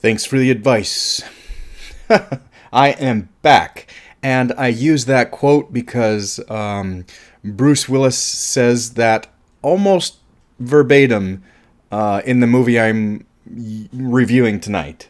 Thanks for the advice. I am back. And I use that quote because Bruce Willis says that almost verbatim in the movie I'm reviewing tonight.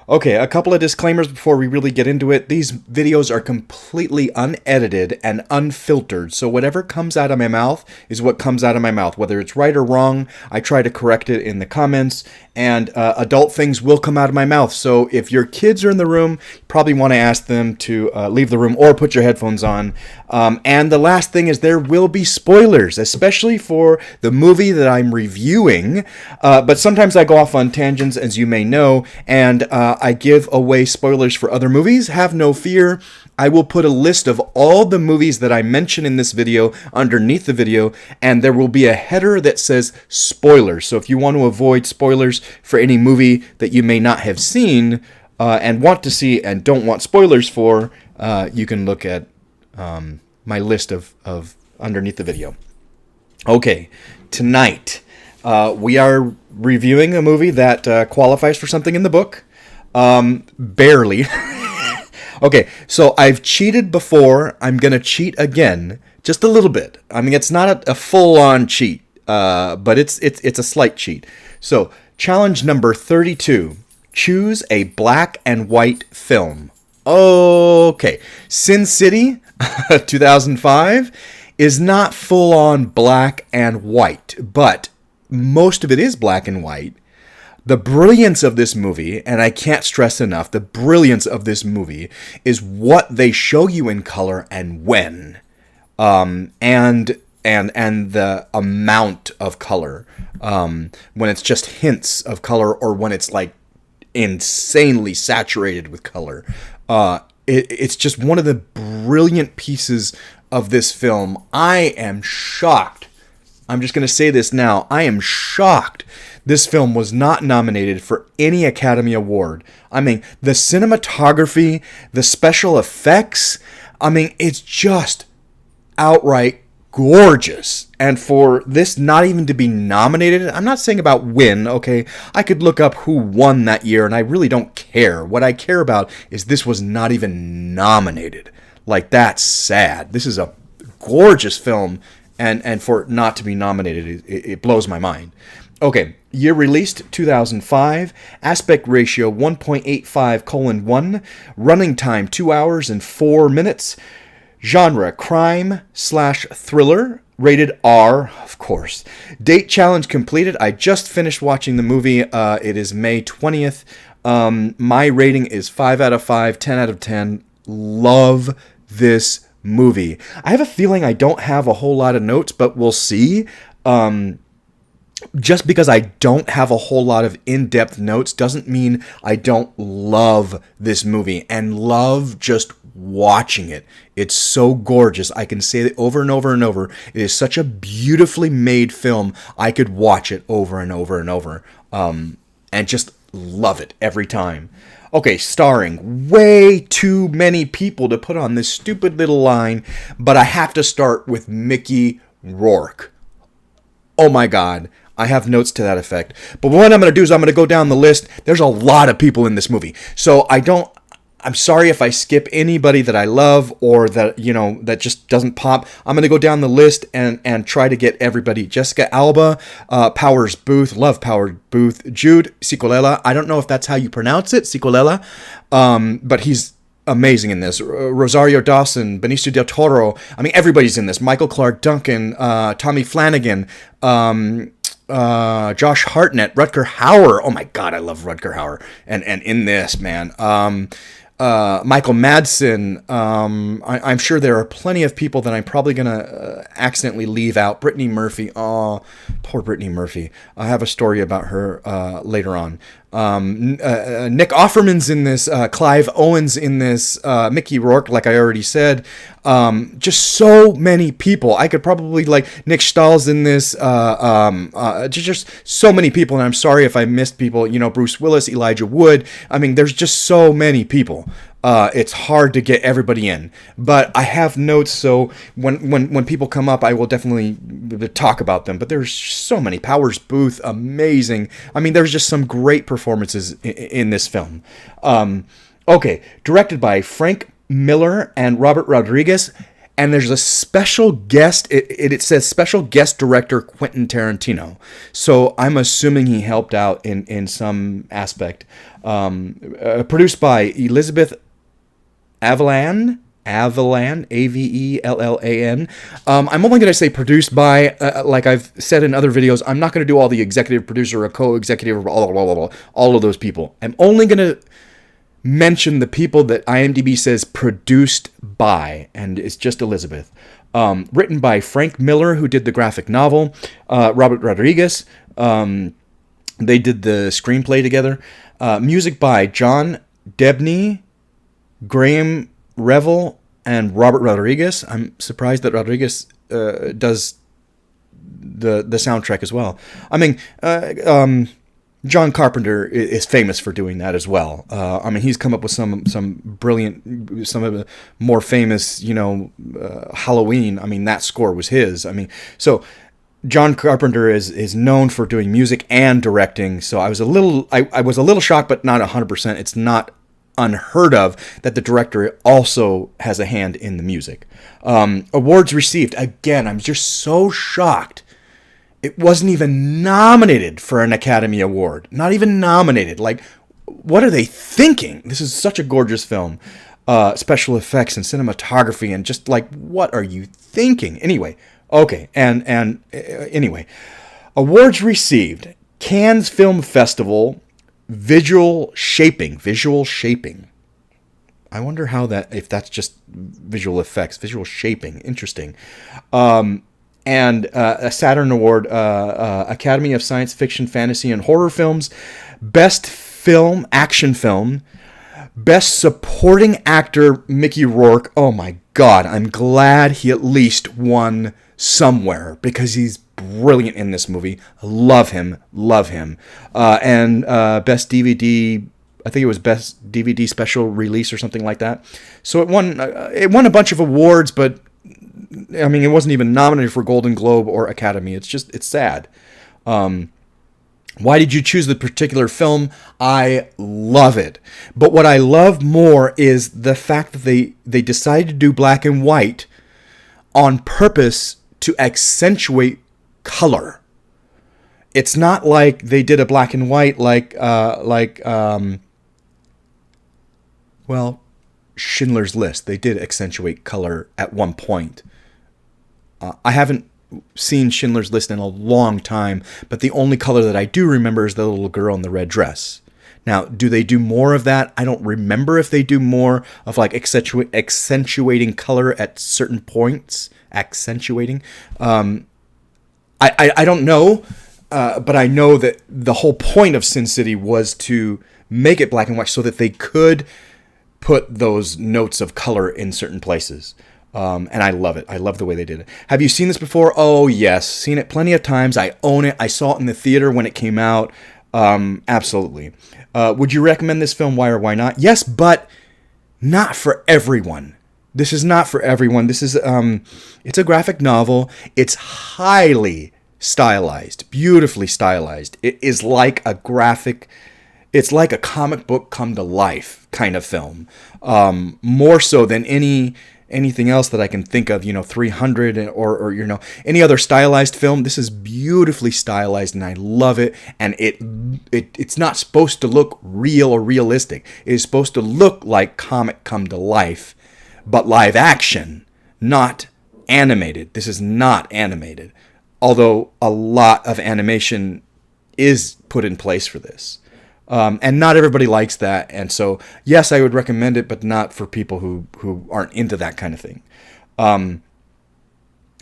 Okay, a couple of disclaimers before we really get into it. These videos are completely unedited and unfiltered, so whatever comes out of my mouth is what comes out of my mouth. Whether it's right or wrong, I try to correct it in the comments, and adult things will come out of my mouth. So if your kids are in the room, you probably want to ask them to leave the room or put your headphones on. And the last thing is there will be spoilers, especially for the movie that I'm reviewing. But sometimes I go off on tangents, as you may know, and I give away spoilers for other movies. Have no fear. I will put a list of all the movies that I mention in this video underneath the video, and there will be a header that says spoilers. So if you want to avoid spoilers for any movie that you may not have seen and want to see and don't want spoilers for, you can look at my list of underneath the video. Okay, tonight we are reviewing a movie that qualifies for something in the book. Barely. Okay, so I've cheated before. I'm going to cheat again, just a little bit. I mean, it's not a full-on cheat, but it's a slight cheat. So, challenge number 32. Choose a black and white film. Okay, Sin City, 2005, is not full-on black and white, but most of it is black and white. The brilliance of this movie, and I can't stress enough, the brilliance of this movie is what they show you in color and when, and the amount of color, when it's just hints of color or when it's like insanely saturated with color. It's just one of the brilliant pieces of this film. I am shocked. I'm just going to say this now. I am shocked this film was not nominated for any Academy Award. I mean, the cinematography, the special effects, I mean, it's just outright gorgeous. And for this not even to be nominated, I'm not saying about win, okay? I could look up who won that year, and I really don't care. What I care about is this was not even nominated. Like, that's sad. This is a gorgeous film, and for it not to be nominated, it blows my mind. Okay, year released, 2005, aspect ratio 1.85:1, running time 2 hours and 4 minutes, genre crime/thriller, rated R, of course. Date challenge completed. I just finished watching the movie. It is May 20th. My rating is 5 out of 5, 10 out of 10. Love this movie. I have a feeling I don't have a whole lot of notes, but we'll see. Just because I don't have a whole lot of in-depth notes doesn't mean I don't love this movie and love just watching it. It's so gorgeous. I can say it over and over and over. It is such a beautifully made film. I could watch it over and over and over and just love it every time. Okay, starring way too many people to put on this stupid little line, but I have to start with Mickey Rourke. Oh my God. I have notes to that effect. But what I'm going to do is I'm going to go down the list. There's a lot of people in this movie. So I'm sorry if I skip anybody that I love or that, that just doesn't pop. I'm going to go down the list and try to get everybody. Jessica Alba, Powers Booth, love Powers Booth, Jude Cicolella. I don't know if that's how you pronounce it, Cicolella, but he's amazing in this. Rosario Dawson, Benicio del Toro. I mean, everybody's in this. Michael Clark Duncan, Tommy Flanagan, Josh Hartnett, Rutger Hauer. Oh my God, I love Rutger Hauer. And in this, man. Michael Madsen. I'm sure there are plenty of people that I'm probably going to accidentally leave out. Brittany Murphy. Oh, poor Brittany Murphy. I have a story about her later on. Nick Offerman's in this. Clive Owen's in this. Mickey Rourke, like I already said. Just so many people. I could probably, like, Nick Stahl's in this. Just so many people, and I'm sorry if I missed people. You know, Bruce Willis, Elijah Wood. I mean, there's just so many people. It's hard to get everybody in, but I have notes, so when people come up, I will definitely talk about them. But there's so many. Powers Booth, amazing. I mean, there's just some great performances in this film. Okay, directed by Frank Miller and Robert Rodriguez, and there's a special guest. It says special guest director Quentin Tarantino. So I'm assuming he helped out in some aspect. Produced by Elizabeth Avellan, Avellan. I'm only going to say produced by, like I've said in other videos. I'm not going to do all the executive producer or co-executive, all of those people. I'm only going to mention the people that IMDb says produced by, and it's just Elizabeth. Written by Frank Miller, who did the graphic novel. Robert Rodriguez. They did the screenplay together. Music by John Debney, Graham Revel, and Robert Rodriguez. I'm surprised that Rodriguez does the soundtrack as well. I mean, John Carpenter is famous for doing that as well. I mean, he's come up with some brilliant, some of the more famous, Halloween. I mean, that score was his. I mean, so John Carpenter is known for doing music and directing. So I was a little shocked, but not 100%. It's not unheard of that the director also has a hand in the music. Awards received. Again, I'm just so shocked. It wasn't even nominated for an Academy Award. Not even nominated. Like, what are they thinking? This is such a gorgeous film. Special effects and cinematography, and just like, what are you thinking? Anyway, okay, and anyway, awards received: Cannes Film Festival, visual shaping. I wonder if that's just visual effects, visual shaping. Interesting. And a Saturn Award, Academy of Science Fiction, Fantasy, and Horror Films, Best Film, Action Film, Best Supporting Actor, Mickey Rourke. Oh my God, I'm glad he at least won somewhere, because he's brilliant in this movie. Love him. And Best DVD, I think it was Best DVD Special Release or something like that. So it won a bunch of awards, but I mean, it wasn't even nominated for Golden Globe or Academy. It's sad. Why did you choose the particular film? I love it. But what I love more is the fact that they decided to do black and white on purpose to accentuate color. It's not like they did a black and white Schindler's List. They did accentuate color at one point. I haven't seen Schindler's List in a long time, but the only color that I do remember is the little girl in the red dress. Now, do they do more of that? I don't remember if they do more of like accentuating color at certain points. Accentuating. I don't know, but I know that the whole point of Sin City was to make it black and white so that they could put those notes of color in certain places. And I love it. I love the way they did it. Have you seen this before? Oh, yes. Seen it plenty of times. I own it. I saw it in the theater when it came out. Absolutely. Would you recommend this film? Why or why not? Yes, but not for everyone. This is not for everyone. This is, it's a graphic novel. It's highly stylized, beautifully stylized. It is like a it's like a comic book come to life kind of film. More so than anything else that I can think of, 300 or any other stylized film. This is beautifully stylized, and I love it. And it's not supposed to look real or realistic. It is supposed to look like comic come to life, but live action, not animated. This is not animated, although a lot of animation is put in place for this. And not everybody likes that. And so, yes, I would recommend it, but not for people who aren't into that kind of thing.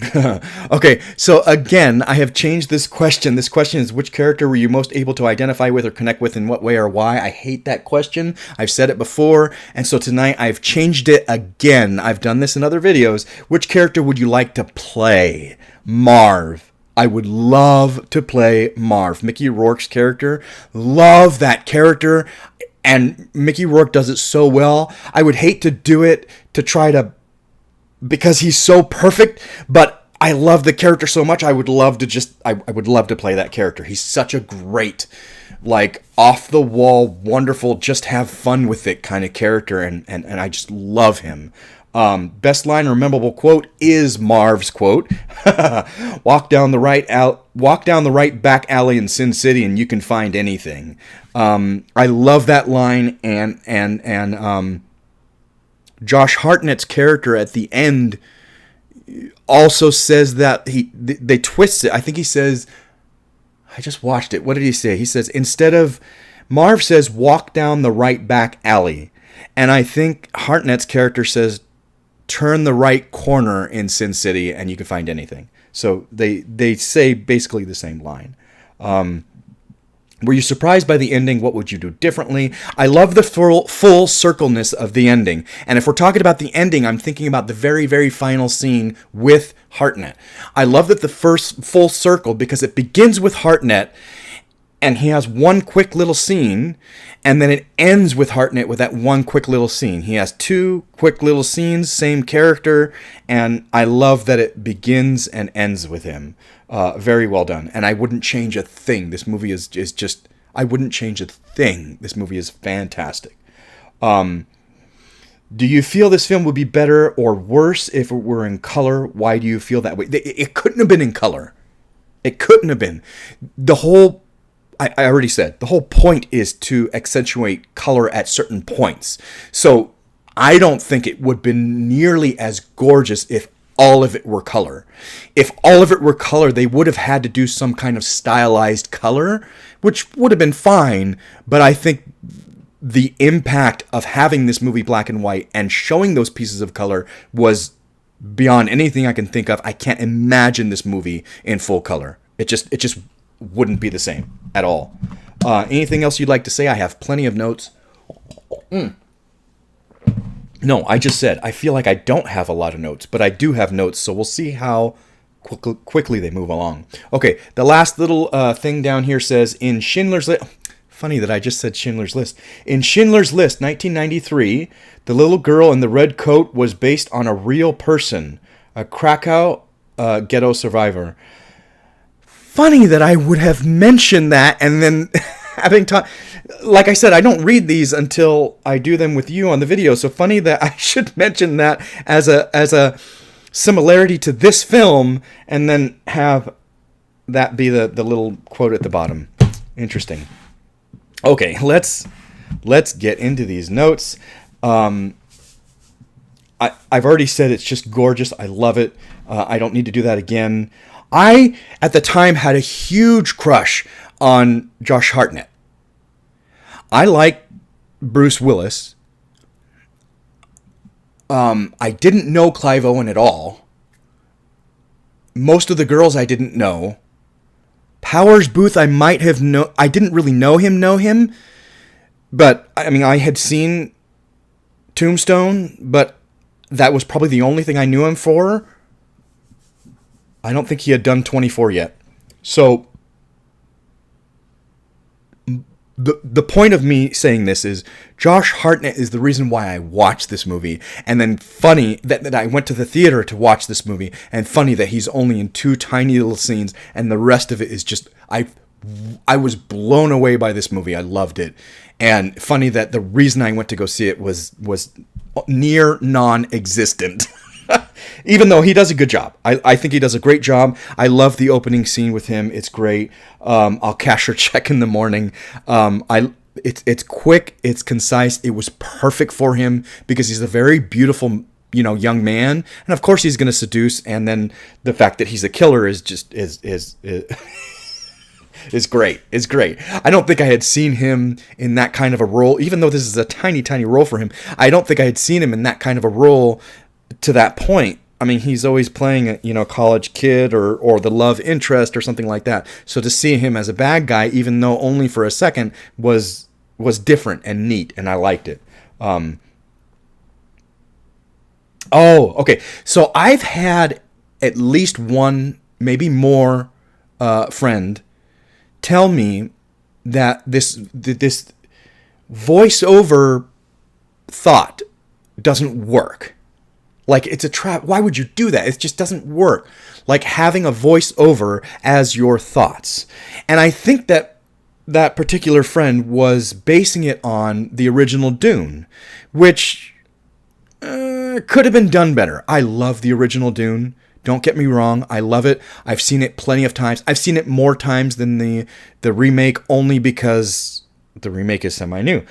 Okay, so again, I have changed this question. This question is, which character were you most able to identify with or connect with in what way or why? I hate that question. I've said it before, and so tonight I've changed it again. I've done this in other videos. Which character would you like to play? Marv. I would love to play Marv, Mickey Rourke's character. Love that character, and Mickey Rourke does it so well. I would hate to do it to try to, because he's so perfect, but I love the character so much. I would love to I would love to play that character. He's such a great, like, off the wall, wonderful, just have fun with it kind of character, and I just love him. Best line or memorable quote is Marv's quote. Walk down the right back alley in Sin City and you can find anything. I love that line, and Josh Hartnett's character at the end also says that they twist it. I think he says, I just watched it. What did he say? He says, Marv says, walk down the right back alley. And I think Hartnett's character says, turn the right corner in Sin City and you can find anything. So they say basically the same line. Were you surprised by the ending? What would you do differently? I love the full circleness of the ending. And if we're talking about the ending, I'm thinking about the very, very final scene with Hartnett. I love that the first full circle, because it begins with Hartnett and he has one quick little scene, and then it ends with Hartnett with that one quick little scene. He has two quick little scenes, same character, and I love that it begins and ends with him. Very well done. And I wouldn't change a thing. This movie is just, I wouldn't change a thing. This movie is fantastic. Do you feel this film would be better or worse if it were in color? Why do you feel that way? It couldn't have been in color. It couldn't have been. I already said, the whole point is to accentuate color at certain points. So I don't think it would have been nearly as gorgeous if all of it were color. If all of it were color, they would have had to do some kind of stylized color, which would have been fine. But I think the impact of having this movie black and white and showing those pieces of color was beyond anything I can think of. I can't imagine this movie in full color. It just wouldn't be the same at all. Anything else you'd like to say? I have plenty of notes. No, I just said I feel like I don't have a lot of notes, but I do have notes, so we'll see how quickly they move along. Okay, the last little thing down here says, in Schindler's List... Funny that I just said Schindler's List. In Schindler's List, 1993, the little girl in the red coat was based on a real person, a Krakow ghetto survivor. Funny that I would have mentioned that, and then having taught... Like I said, I don't read these until I do them with you on the video, so funny that I should mention that as a similarity to this film, and then have that be the little quote at the bottom. Interesting. Okay, let's get into these notes. I've already said it's just gorgeous. I love it. I don't need to do that again. I, at the time, had a huge crush on Josh Hartnett. I like Bruce Willis. I didn't know Clive Owen at all. Most of the girls I didn't know. Powers Booth I might have known. I didn't really know him. But, I mean, I had seen Tombstone, but that was probably the only thing I knew him for. I don't think he had done 24 yet. So... The point of me saying this is Josh Hartnett is the reason why I watched this movie. And then funny that I went to the theater to watch this movie. And funny that he's only in two tiny little scenes. And the rest of it is just... I was blown away by this movie. I loved it. And funny that the reason I went to go see it was near non-existent. Even though he does a good job. I think he does a great job. I love the opening scene with him. It's great. I'll cash her check in the morning. It's quick. It's concise. It was perfect for him because he's a very beautiful, young man. And of course he's going to seduce. And then the fact that he's a killer is just is great. It's great. I don't think I had seen him in that kind of a role, even though this is a tiny, tiny role for him. I don't think I had seen him in that kind of a role to that point. I mean, he's always playing a, college kid or the love interest or something like that. So to see him as a bad guy, even though only for a second, was different and neat, and I liked it. Okay. So I've had at least one, maybe more, friend tell me that this voiceover thought doesn't work. Like, it's a trap. Why would you do that? It just doesn't work. Like having a voiceover as your thoughts. And I think that particular friend was basing it on the original Dune, which could have been done better. I love the original Dune. Don't get me wrong. I love it. I've seen it plenty of times. I've seen it more times than the remake, only because the remake is semi-new.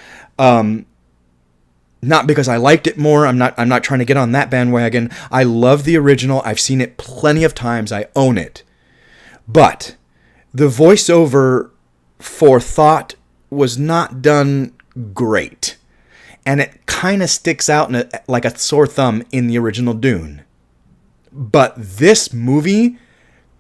Not because I liked it more. I'm not trying to get on that bandwagon. I love the original. I've seen it plenty of times. I own it. But the voiceover for thought was not done great. And it kind of sticks out like a sore thumb in the original Dune. But this movie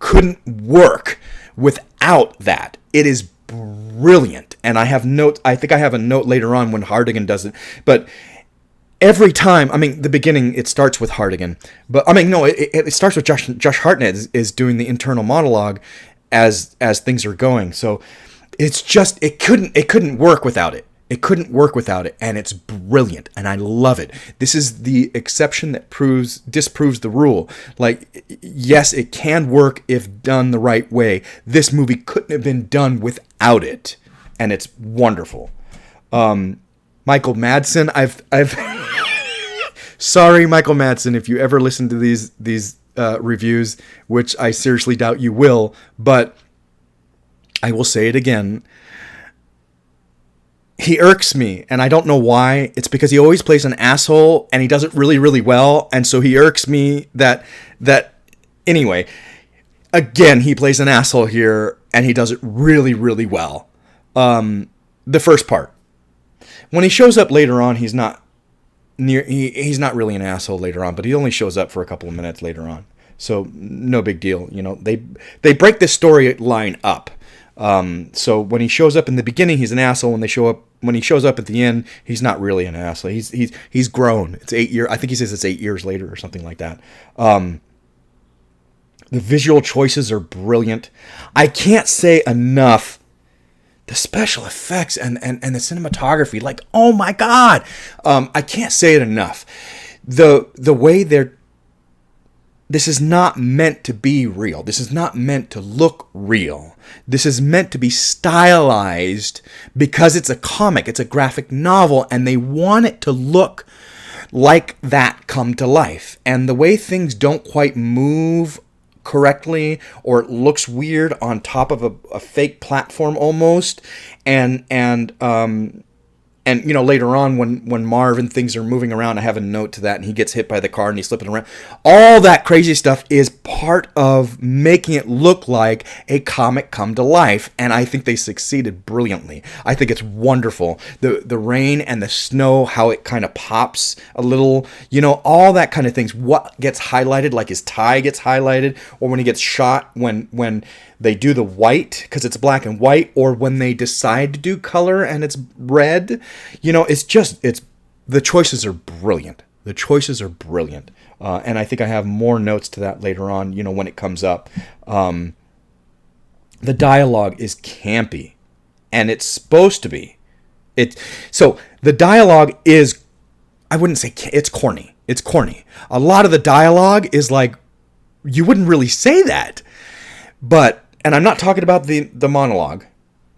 couldn't work without that. It is brilliant. And I have notes. I think I have a note later on when Hardigan does it. But every time, I mean, the beginning, it starts with Hardigan. But, I mean, no, it starts with Josh Hartnett is doing the internal monologue as things are going. So it's just, it couldn't work without it. It couldn't work without it, and it's brilliant, and I love it. This is the exception that disproves the rule. Like, yes, it can work if done the right way. This movie couldn't have been done without it, and it's wonderful. Michael Madsen, I've sorry, Michael Madsen, if you ever listen to these reviews, which I seriously doubt you will, but I will say it again. He irks me, and I don't know why. It's because he always plays an asshole, and he does it really, really well, and so he irks me that anyway, again, he plays an asshole here, and he does it really, really well. The first part. When he shows up later on, he's not really an asshole later on, but he only shows up for a couple of minutes later on. So no big deal. They break this storyline up. So when he shows up in the beginning, he's an asshole. When he shows up at the end, he's not really an asshole. He's grown. It's 8 years. I think he says it's 8 years later or something like that. The visual choices are brilliant. I can't say enough. The special effects and the cinematography, like, oh my God. I can't say it enough. The way this is not meant to be real. This is not meant to look real. This is meant to be stylized because it's a comic, it's a graphic novel, and they want it to look like that come to life. And the way things don't quite move correctly, or it looks weird on top of a fake platform almost, and later on when Marv and things are moving around, I have a note to that, and he gets hit by the car and he's slipping around. All that crazy stuff is part of making it look like a comic come to life, and I think they succeeded brilliantly. I think it's wonderful. The rain and the snow, how it kind of pops a little, all that kind of things. What gets highlighted, like his tie gets highlighted, or when he gets shot, when they do the white because it's black and white, or when they decide to do color and it's red. It's the choices are brilliant. The choices are brilliant. And I think I have more notes to that later on, when it comes up. The dialogue is campy, and it's supposed to be. So the dialogue is, I wouldn't say it's corny. It's corny. A lot of the dialogue is like, you wouldn't really say that. And I'm not talking about the monologue,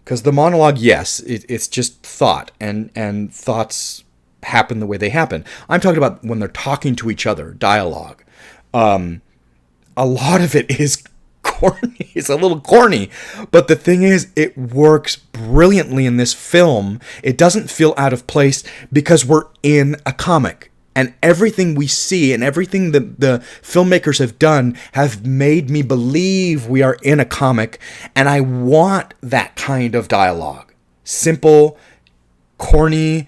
because the monologue, yes, it's just thought, and thoughts happen the way they happen. I'm talking about when they're talking to each other, dialogue. A lot of it is corny. It's a little corny, but the thing is, it works brilliantly in this film. It doesn't feel out of place because we're in a comic. And everything we see and everything the filmmakers have done have made me believe we are in a comic. And I want that kind of dialogue. Simple, corny,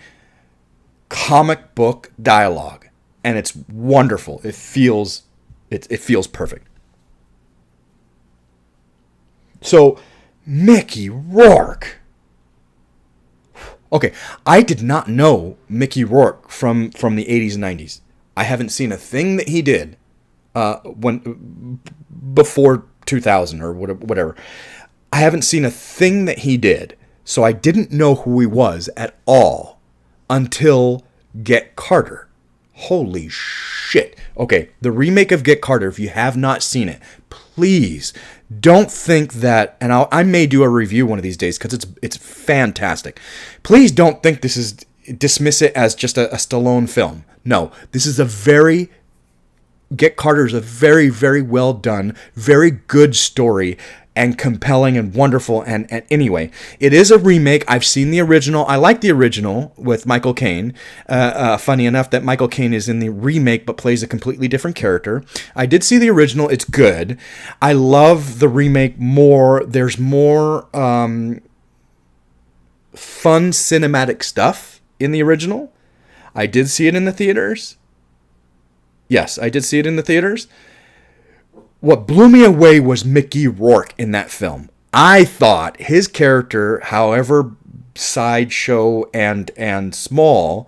comic book dialogue. And it's wonderful. It feels It feels perfect. So, Mickey Rourke. Okay, I did not know Mickey Rourke from the 80s and 90s. I haven't seen a thing that he did when before 2000 or whatever. I haven't seen a thing that he did. So I didn't know who he was at all until Get Carter. Holy shit. Okay, the remake of Get Carter, if you have not seen it, please don't think that, and I may do a review one of these days because it's fantastic. Please don't think dismiss it as just a Stallone film. No, this is Get Carter is a very, very well done, very good story, and compelling and wonderful. And anyway, it is a remake. I've seen the original. I like the original with Michael Caine. Funny enough that Michael Caine is in the remake but plays a completely different character. I did see the original. It's good. I love the remake more. There's more fun cinematic stuff in the original. I did see it in the theaters. Yes, I did see it in the theaters. What blew me away was Mickey Rourke in that film. I thought his character, however sideshow and small,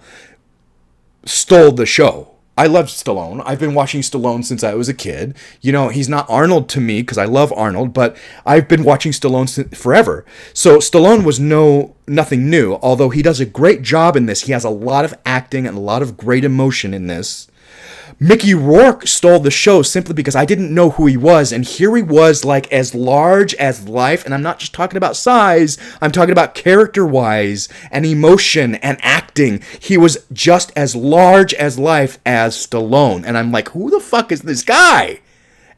stole the show. I loved Stallone. I've been watching Stallone since I was a kid. You know, he's not Arnold to me because I love Arnold, but I've been watching Stallone forever. So Stallone was nothing new, although he does a great job in this. He has a lot of acting and a lot of great emotion in this. Mickey Rourke stole the show simply because I didn't know who he was, and here he was, like, as large as life, and I'm not just talking about size, I'm talking about character-wise, and emotion, and acting. He was just as large as life as Stallone, and I'm like, who the fuck is this guy?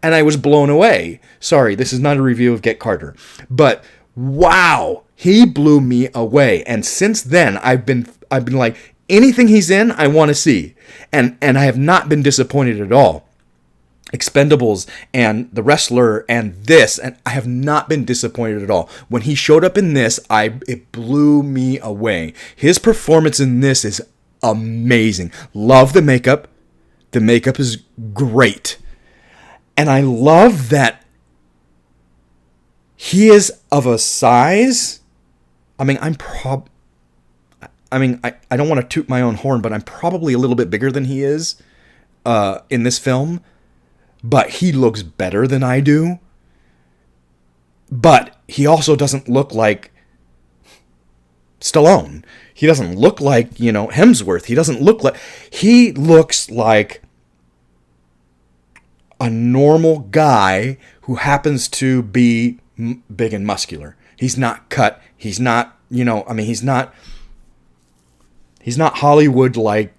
And I was blown away. Sorry, this is not a review of Get Carter, but wow, he blew me away, and since then, I've been like, anything he's in, I want to see. And I have not been disappointed at all. Expendables and The Wrestler and this, and I have not been disappointed at all. When he showed up in this, it blew me away. His performance in this is amazing. Love the makeup. The makeup is great. And I love that he is of a size. I mean, I don't want to toot my own horn, but I'm probably a little bit bigger than he is in this film. But he looks better than I do. But he also doesn't look like Stallone. He doesn't look like, Hemsworth. He looks like a normal guy who happens to be big and muscular. He's not cut. He's not, He's not Hollywood like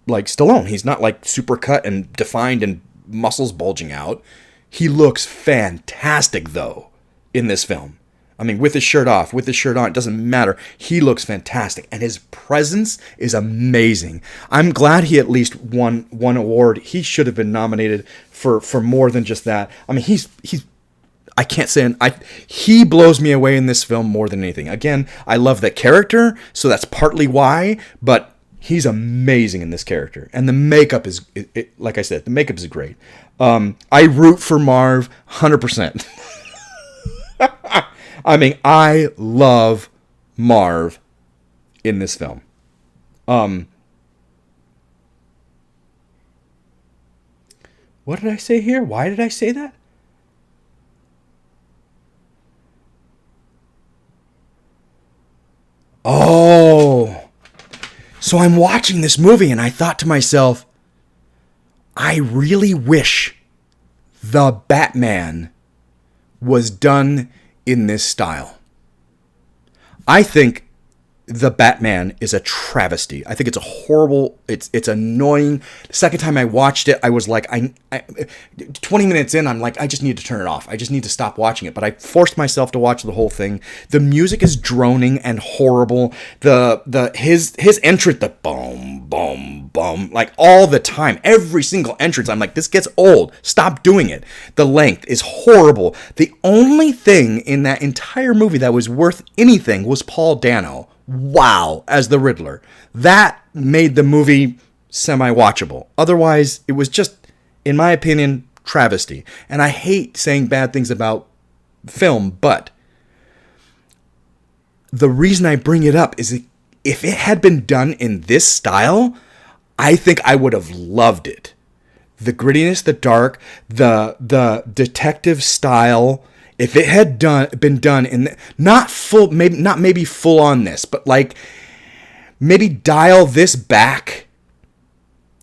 Stallone. He's not like super cut and defined and muscles bulging out. He looks fantastic though in this film. I mean, with his shirt off, with his shirt on, it doesn't matter. He looks fantastic, and his presence is amazing. I'm glad he at least won one award. He should have been nominated for more than just that. I mean, I can't say he blows me away in this film more than anything. Again, I love the character, so that's partly why, but he's amazing in this character. And the makeup is, like I said, the makeup is great. I root for Marv 100%. I mean, I love Marv in this film. What did I say here? Why did I say that? Oh, so I'm watching this movie and I thought to myself, I really wish the Batman was done in this style. I think the Batman is a travesty. I think it's a horrible, it's annoying. The second time I watched it, I was like, 20 minutes in, I'm like, I just need to turn it off. I just need to stop watching it. But I forced myself to watch the whole thing. The music is droning and horrible. His entrance, the boom, boom, boom, like all the time, every single entrance, I'm like, this gets old. Stop doing it. The length is horrible. The only thing in that entire movie that was worth anything was Paul Dano. Wow, as the Riddler. That made the movie semi-watchable. Otherwise, it was just, in my opinion, travesty. And I hate saying bad things about film, but the reason I bring it up is if it had been done in this style, I think I would have loved it. The grittiness, the dark, the detective style. If it had been done in not maybe full on this, but like maybe dial this back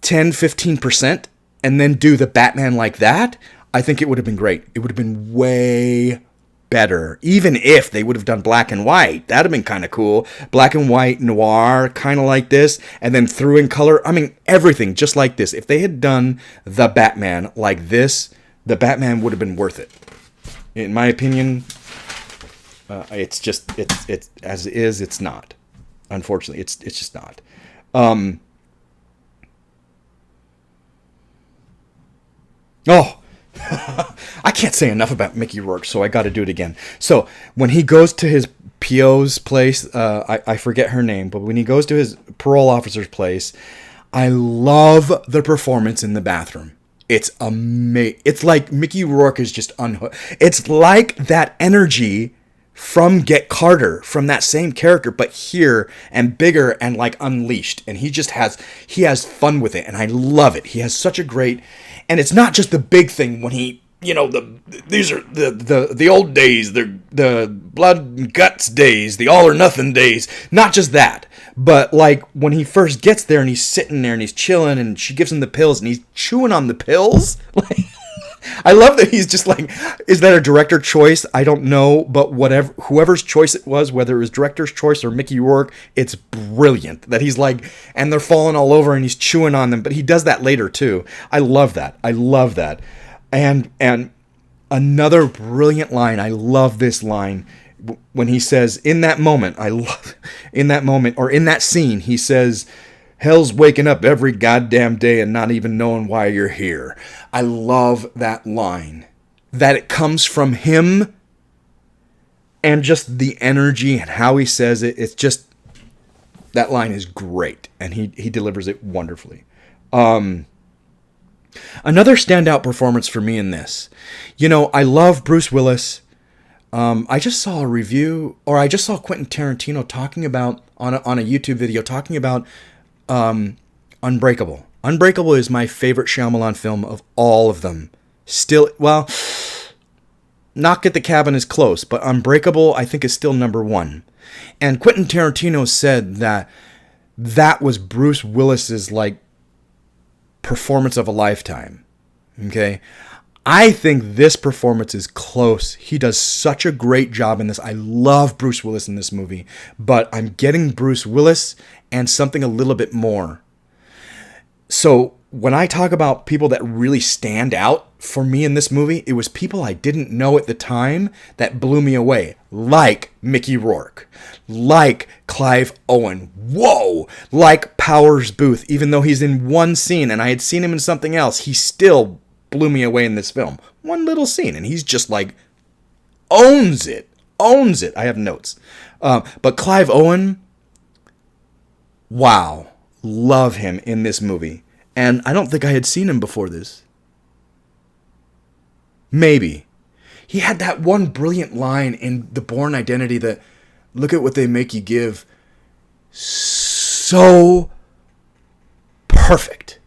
10-15% and then do the Batman like that, I think it would have been great. It would have been way better. Even if they would have done black and white, that'd have been kind of cool. Black and white noir, kind of like this, and then threw in color. I mean, everything just like this. If they had done the Batman like this, the Batman would have been worth it. In my opinion, it's as it is. It's not. Unfortunately, it's just not. I can't say enough about Mickey Rourke, so I got to do it again. So when he goes to his PO's place, I forget her name, but when he goes to his parole officer's place, I love the performance in the bathroom. It's amazing. It's like Mickey Rourke is just unhooked. It's like that energy from Get Carter, from that same character, but here and bigger and like unleashed. And he has fun with it, and I love it. He has such a great, and it's not just the big thing when he, these are the old days, the blood and guts days, the all or nothing days. Not just that, but like when he first gets there and he's sitting there and he's chilling and she gives him the pills and he's chewing on the pills. Like, I love that he's just like, is that a director choice? I don't know, but whoever's choice it was, whether it was director's choice or Mickey Rourke, it's brilliant that he's like, and they're falling all over and he's chewing on them, but he does that later too. I love that. And another brilliant line. I love this line when he says, in that scene, he says, hell's waking up every goddamn day and not even knowing why you're here. I love that line. That it comes from him and just the energy and how he says it. It's just, that line is great. And he delivers it wonderfully. Another standout performance for me in this. I love Bruce Willis. I just saw a review, or I just saw Quentin Tarantino talking about, on a YouTube video, talking about Unbreakable. Unbreakable is my favorite Shyamalan film of all of them. Still, well, Knock at the Cabin is close, but Unbreakable I think is still number one. And Quentin Tarantino said that was Bruce Willis's like performance of a lifetime. Okay? I think this performance is close. He does such a great job in this. I love Bruce Willis in this movie, but I'm getting Bruce Willis and something a little bit more. So when I talk about people that really stand out for me in this movie, it was people I didn't know at the time that blew me away, like Mickey Rourke, like Clive Owen, whoa, like Powers Booth. Even though he's in one scene and I had seen him in something else, he still blew me away in this film. One little scene, and he's just like owns it. I have notes. But Clive Owen, wow, love him in this movie. And I don't think I had seen him before this. Maybe. He had that one brilliant line in the Bourne Identity that, look at what they make you give. So perfect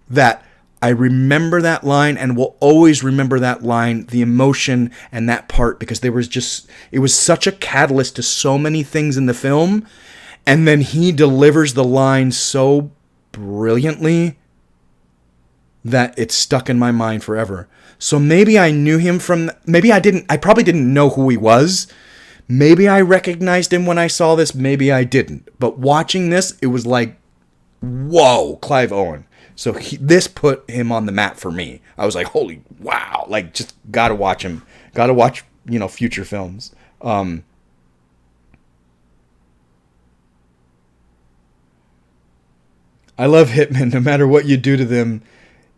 that I remember that line and will always remember that line, the emotion and that part, because it was such a catalyst to so many things in the film. And then he delivers the line so brilliantly that it's stuck in my mind forever. So maybe I knew him I probably didn't know who he was. Maybe I recognized him when I saw this, maybe I didn't. But watching this, it was like, whoa, Clive Owen. So this put him on the map for me. I was like, holy wow, like just gotta watch him. Gotta watch, future films. I love hitmen. No matter what you do to them,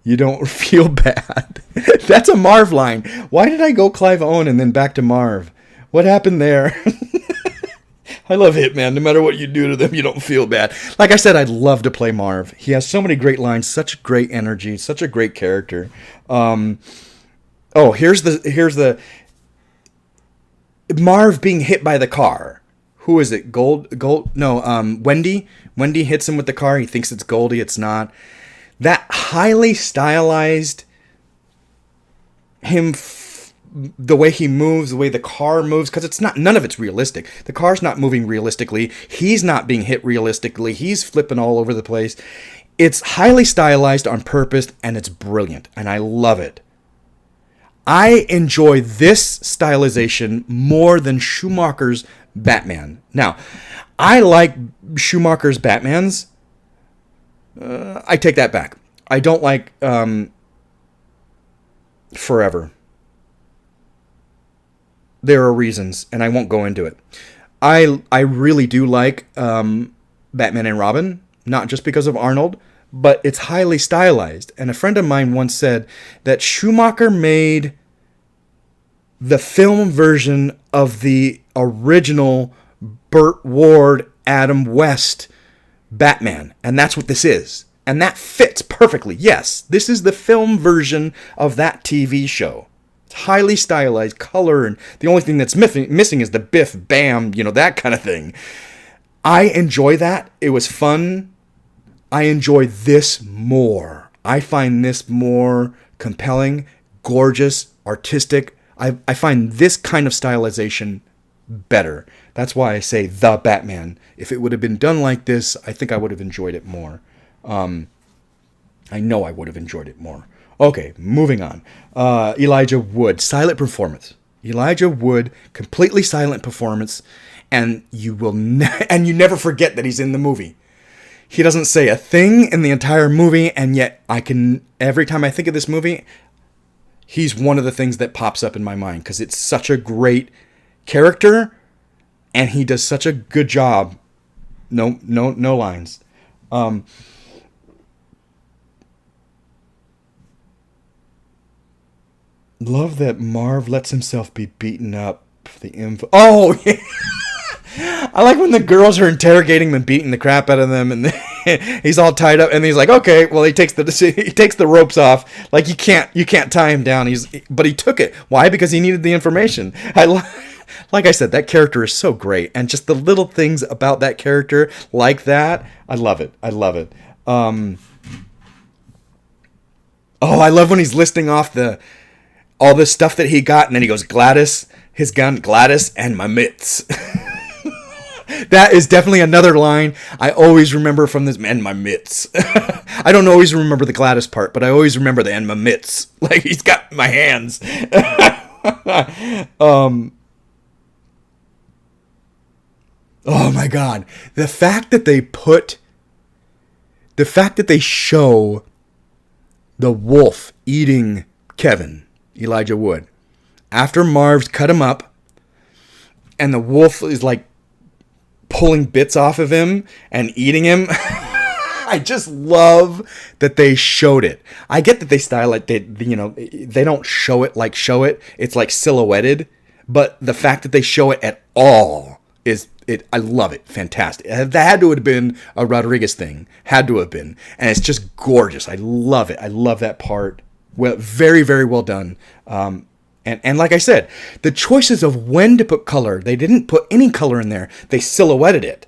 you don't feel bad. That's a Marv line. Why did I go Clive Owen and then back to Marv? What happened there? I love Hitman. No matter what you do to them, you don't feel bad. Like I said, I'd love to play Marv. He has so many great lines, such great energy, such a great character. Here's the Marv being hit by the car. Who is it? Wendy. Wendy hits him with the car. He thinks it's Goldie. It's not. That highly stylized the way he moves, the way the car moves, because none of it's realistic. The car's not moving realistically. He's not being hit realistically. He's flipping all over the place. It's highly stylized on purpose, and it's brilliant, and I love it. I enjoy this stylization more than Schumacher's Batman. Now, I like Schumacher's Batmans. I take that back. I don't like Forever. There are reasons, and I won't go into it. I really do like Batman and Robin, not just because of Arnold, but it's highly stylized. And a friend of mine once said that Schumacher made the film version of the original Burt Ward, Adam West Batman. And that's what this is. And that fits perfectly. Yes, this is the film version of that TV show. It's highly stylized, color, and the only thing that's missing is the biff, bam, that kind of thing. I enjoy that. It was fun. I enjoy this more. I find this more compelling, gorgeous, artistic. I find this kind of stylization better. That's why I say the Batman. If it would have been done like this, I think I would have enjoyed it more. I know I would have enjoyed it more. Okay, moving on. Elijah Wood, silent performance. Elijah Wood, completely silent performance, and you never forget that he's in the movie. He doesn't say a thing in the entire movie, and yet every time I think of this movie, he's one of the things that pops up in my mind because it's such a great character, and he does such a good job. No lines. Love that Marv lets himself be beaten up for the info. Oh, yeah. I like when the girls are interrogating them, beating the crap out of them, and he's all tied up, and he's like, "Okay, well, he takes the ropes off. Like you can't tie him down. But he took it. Why? Because he needed the information." Like I said, that character is so great, and just the little things about that character like that, I love it. I love it. I love when he's listing off all this stuff that he got, and then he goes, Gladys, his gun, Gladys, and my mitts. That is definitely another line I always remember from this, and my mitts. I don't always remember the Gladys part, but I always remember the and my mitts. Like, he's got my hands. Oh my God. The fact that they show the wolf eating Kevin, Elijah Wood, after Marv's cut him up, and the wolf is like pulling bits off of him and eating him. I just love that they showed it. I get that they style it. They don't show it. It's like silhouetted, but the fact that they show it at all is it. I love it. Fantastic. That had to have been a Rodriguez thing. Had to have been, and it's just gorgeous. I love it. I love that part. Well, very, very well done. And like I said, the choices of when to put color, they didn't put any color in there. They silhouetted it.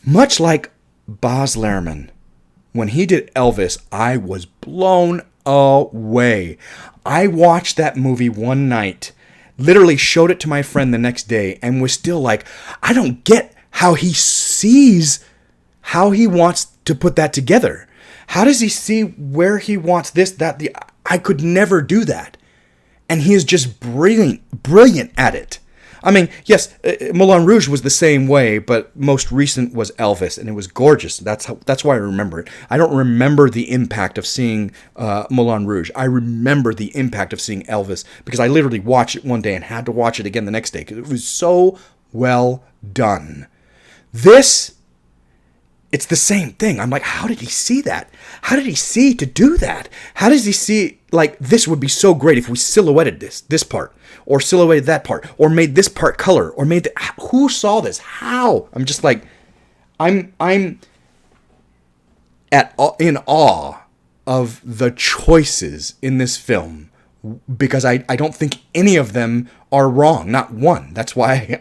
Much like Baz Luhrmann, when he did Elvis, I was blown away. I watched that movie one night, literally showed it to my friend the next day, and was still like, I don't get how he sees how he wants to put that together. How does he see where he wants this, that, the... I could never do that. And he is just brilliant at it. I mean, yes, Moulin Rouge was the same way, but most recent was Elvis, and it was gorgeous. That's why I remember it. I don't remember the impact of seeing Moulin Rouge. I remember the impact of seeing Elvis, because I literally watched it one day and had to watch it again the next day, because it was so well done. This it's the same thing. I'm like, how did he see that? How did he see to do that? How does he see, like, this would be so great if we silhouetted this part, or silhouetted that part, or made this part color, or made who saw this? How? I'm just like, I'm in awe of the choices in this film, because I don't think any of them are wrong. Not one. That's why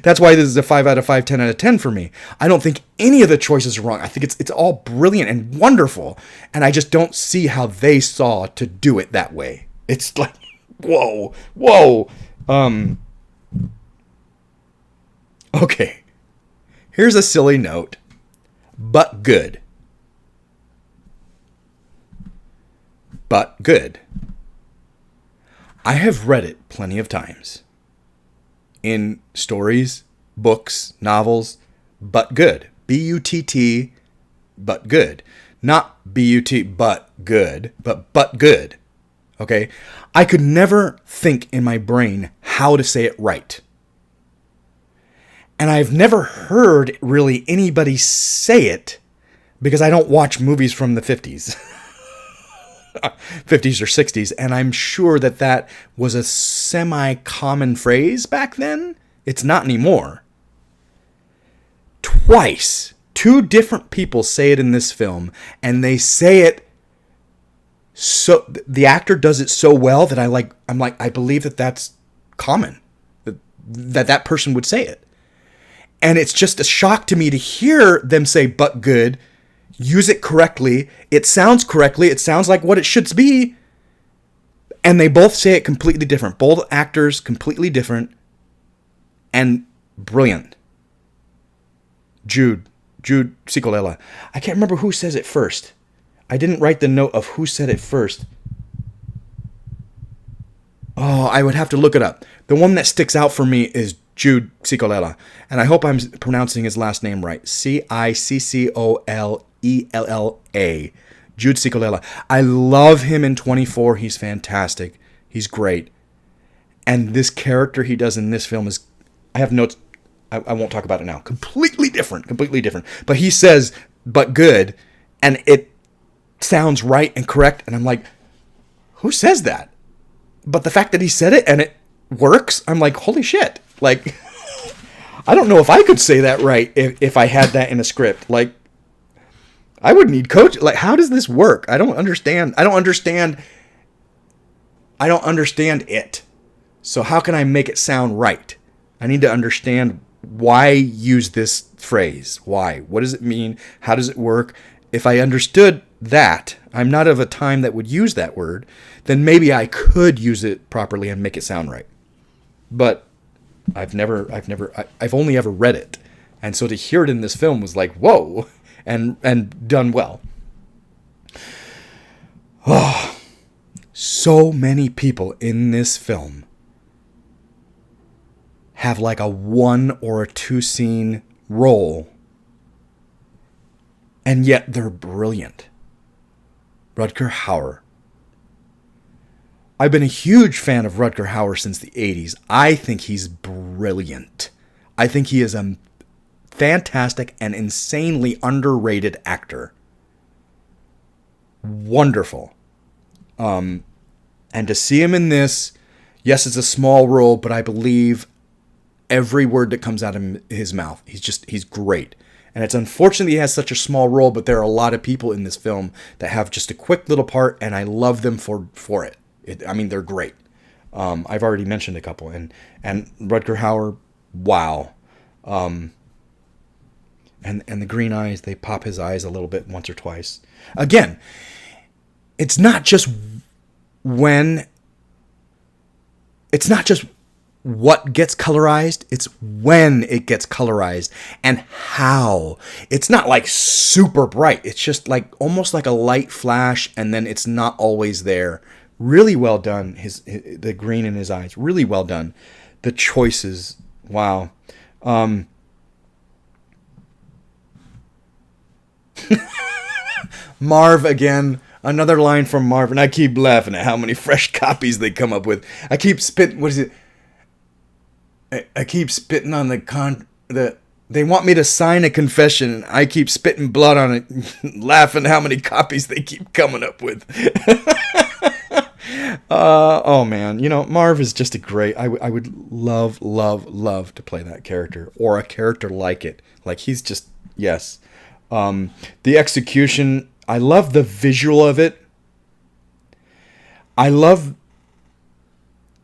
that's why this is a 5 out of 5, 10 out of 10 for me. I don't think any of the choices are wrong. I think it's all brilliant and wonderful, and I just don't see how they saw to do it that way. It's like, whoa. Okay. Here's a silly note, but good. But good. I have read it plenty of times. In stories, books, novels, but good. B-U-T-T, but good. Not B-U-T, but good, but good. Okay? I could never think in my brain how to say it right. And I've never heard really anybody say it because I don't watch movies from the 50s. 50s or 60s, and I'm sure that was a semi-common phrase back then. It's not anymore. Twice, 2 different people say it in this film, and they say it so, the actor does it so well that I'm like, I believe that's common, that person would say it. And it's just a shock to me to hear them say, but good, use it correctly. It sounds correctly. It sounds like what it should be. And they both say it completely different. Both actors completely different and brilliant. Jude Cicolella. I can't remember who says it first. I didn't write the note of who said it first. Oh, I would have to look it up. The one that sticks out for me is Jude Cicolella. And I hope I'm pronouncing his last name right. Ciccolla. Jude Cicolella. I love him in 24. He's fantastic. He's great. And this character he does in this film is, I have notes, I won't talk about it now. Completely different. But he says, but good, and it sounds right and correct, and I'm like, who says that? But the fact that he said it and it works, I'm like, holy shit. Like, I don't know if I could say that right if I had that in a script. Like, I would need coach. Like, how does this work? I don't understand it. So how can I make it sound right? I need to understand why use this phrase. Why? What does it mean? How does it work? If I understood that, I'm not of a time that would use that word, then maybe I could use it properly and make it sound right. But I've only ever read it. And so to hear it in this film was like, whoa. And done well. Oh, so many people in this film have like a 1 or a 2 scene role, and yet they're brilliant. Rutger Hauer. I've been a huge fan of Rutger Hauer since the 80s. I think he's brilliant. I think he is a fantastic and insanely underrated actor. Wonderful. And to see him in this, yes, it's a small role, but I believe every word that comes out of his mouth. He's great. And it's unfortunate he has such a small role, but there are a lot of people in this film that have just a quick little part, and I love them for it. I mean, they're great. I've already mentioned a couple, and Rutger Hauer, wow. And the green eyes, they pop his eyes a little bit once or twice. Again, it's not just what gets colorized, it's when it gets colorized and how. It's not like super bright. It's just like almost like a light flash, and then it's not always there. Really well done. The green in his eyes, really well done. The choices, wow. Marv again, another line from Marv, and I keep laughing at how many fresh copies they come up with. I keep spitting. What is it? I keep spitting on the They want me to sign a confession, and I keep spitting blood on it, laughing how many copies they keep coming up with. Oh man, Marv is just a great. I would love, love, love to play that character or a character like it. Like he's just yes. The execution, I love the visual of it. I love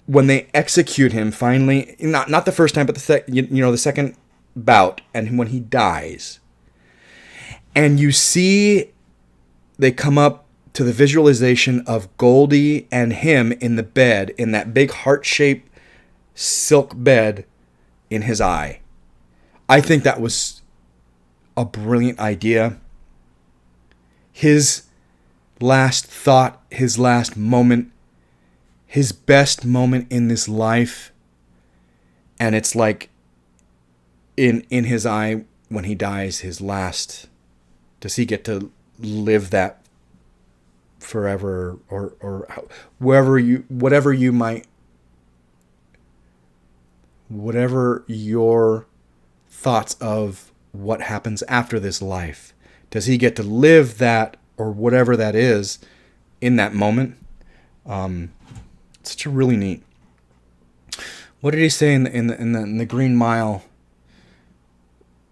when they execute him finally. Not the first time, but the second bout, and when he dies, and you see they come up to the visualization of Goldie and him in the bed, in that big heart-shaped silk bed in his eye. I think that was a brilliant idea. His last thought, his last moment, his best moment in this life, and it's like in his eye when he dies, his last, does he get to live that forever or whatever your thoughts of what happens after this life, does he get to live that or whatever that is in that moment? Such a really neat. What did he say in the Green Mile?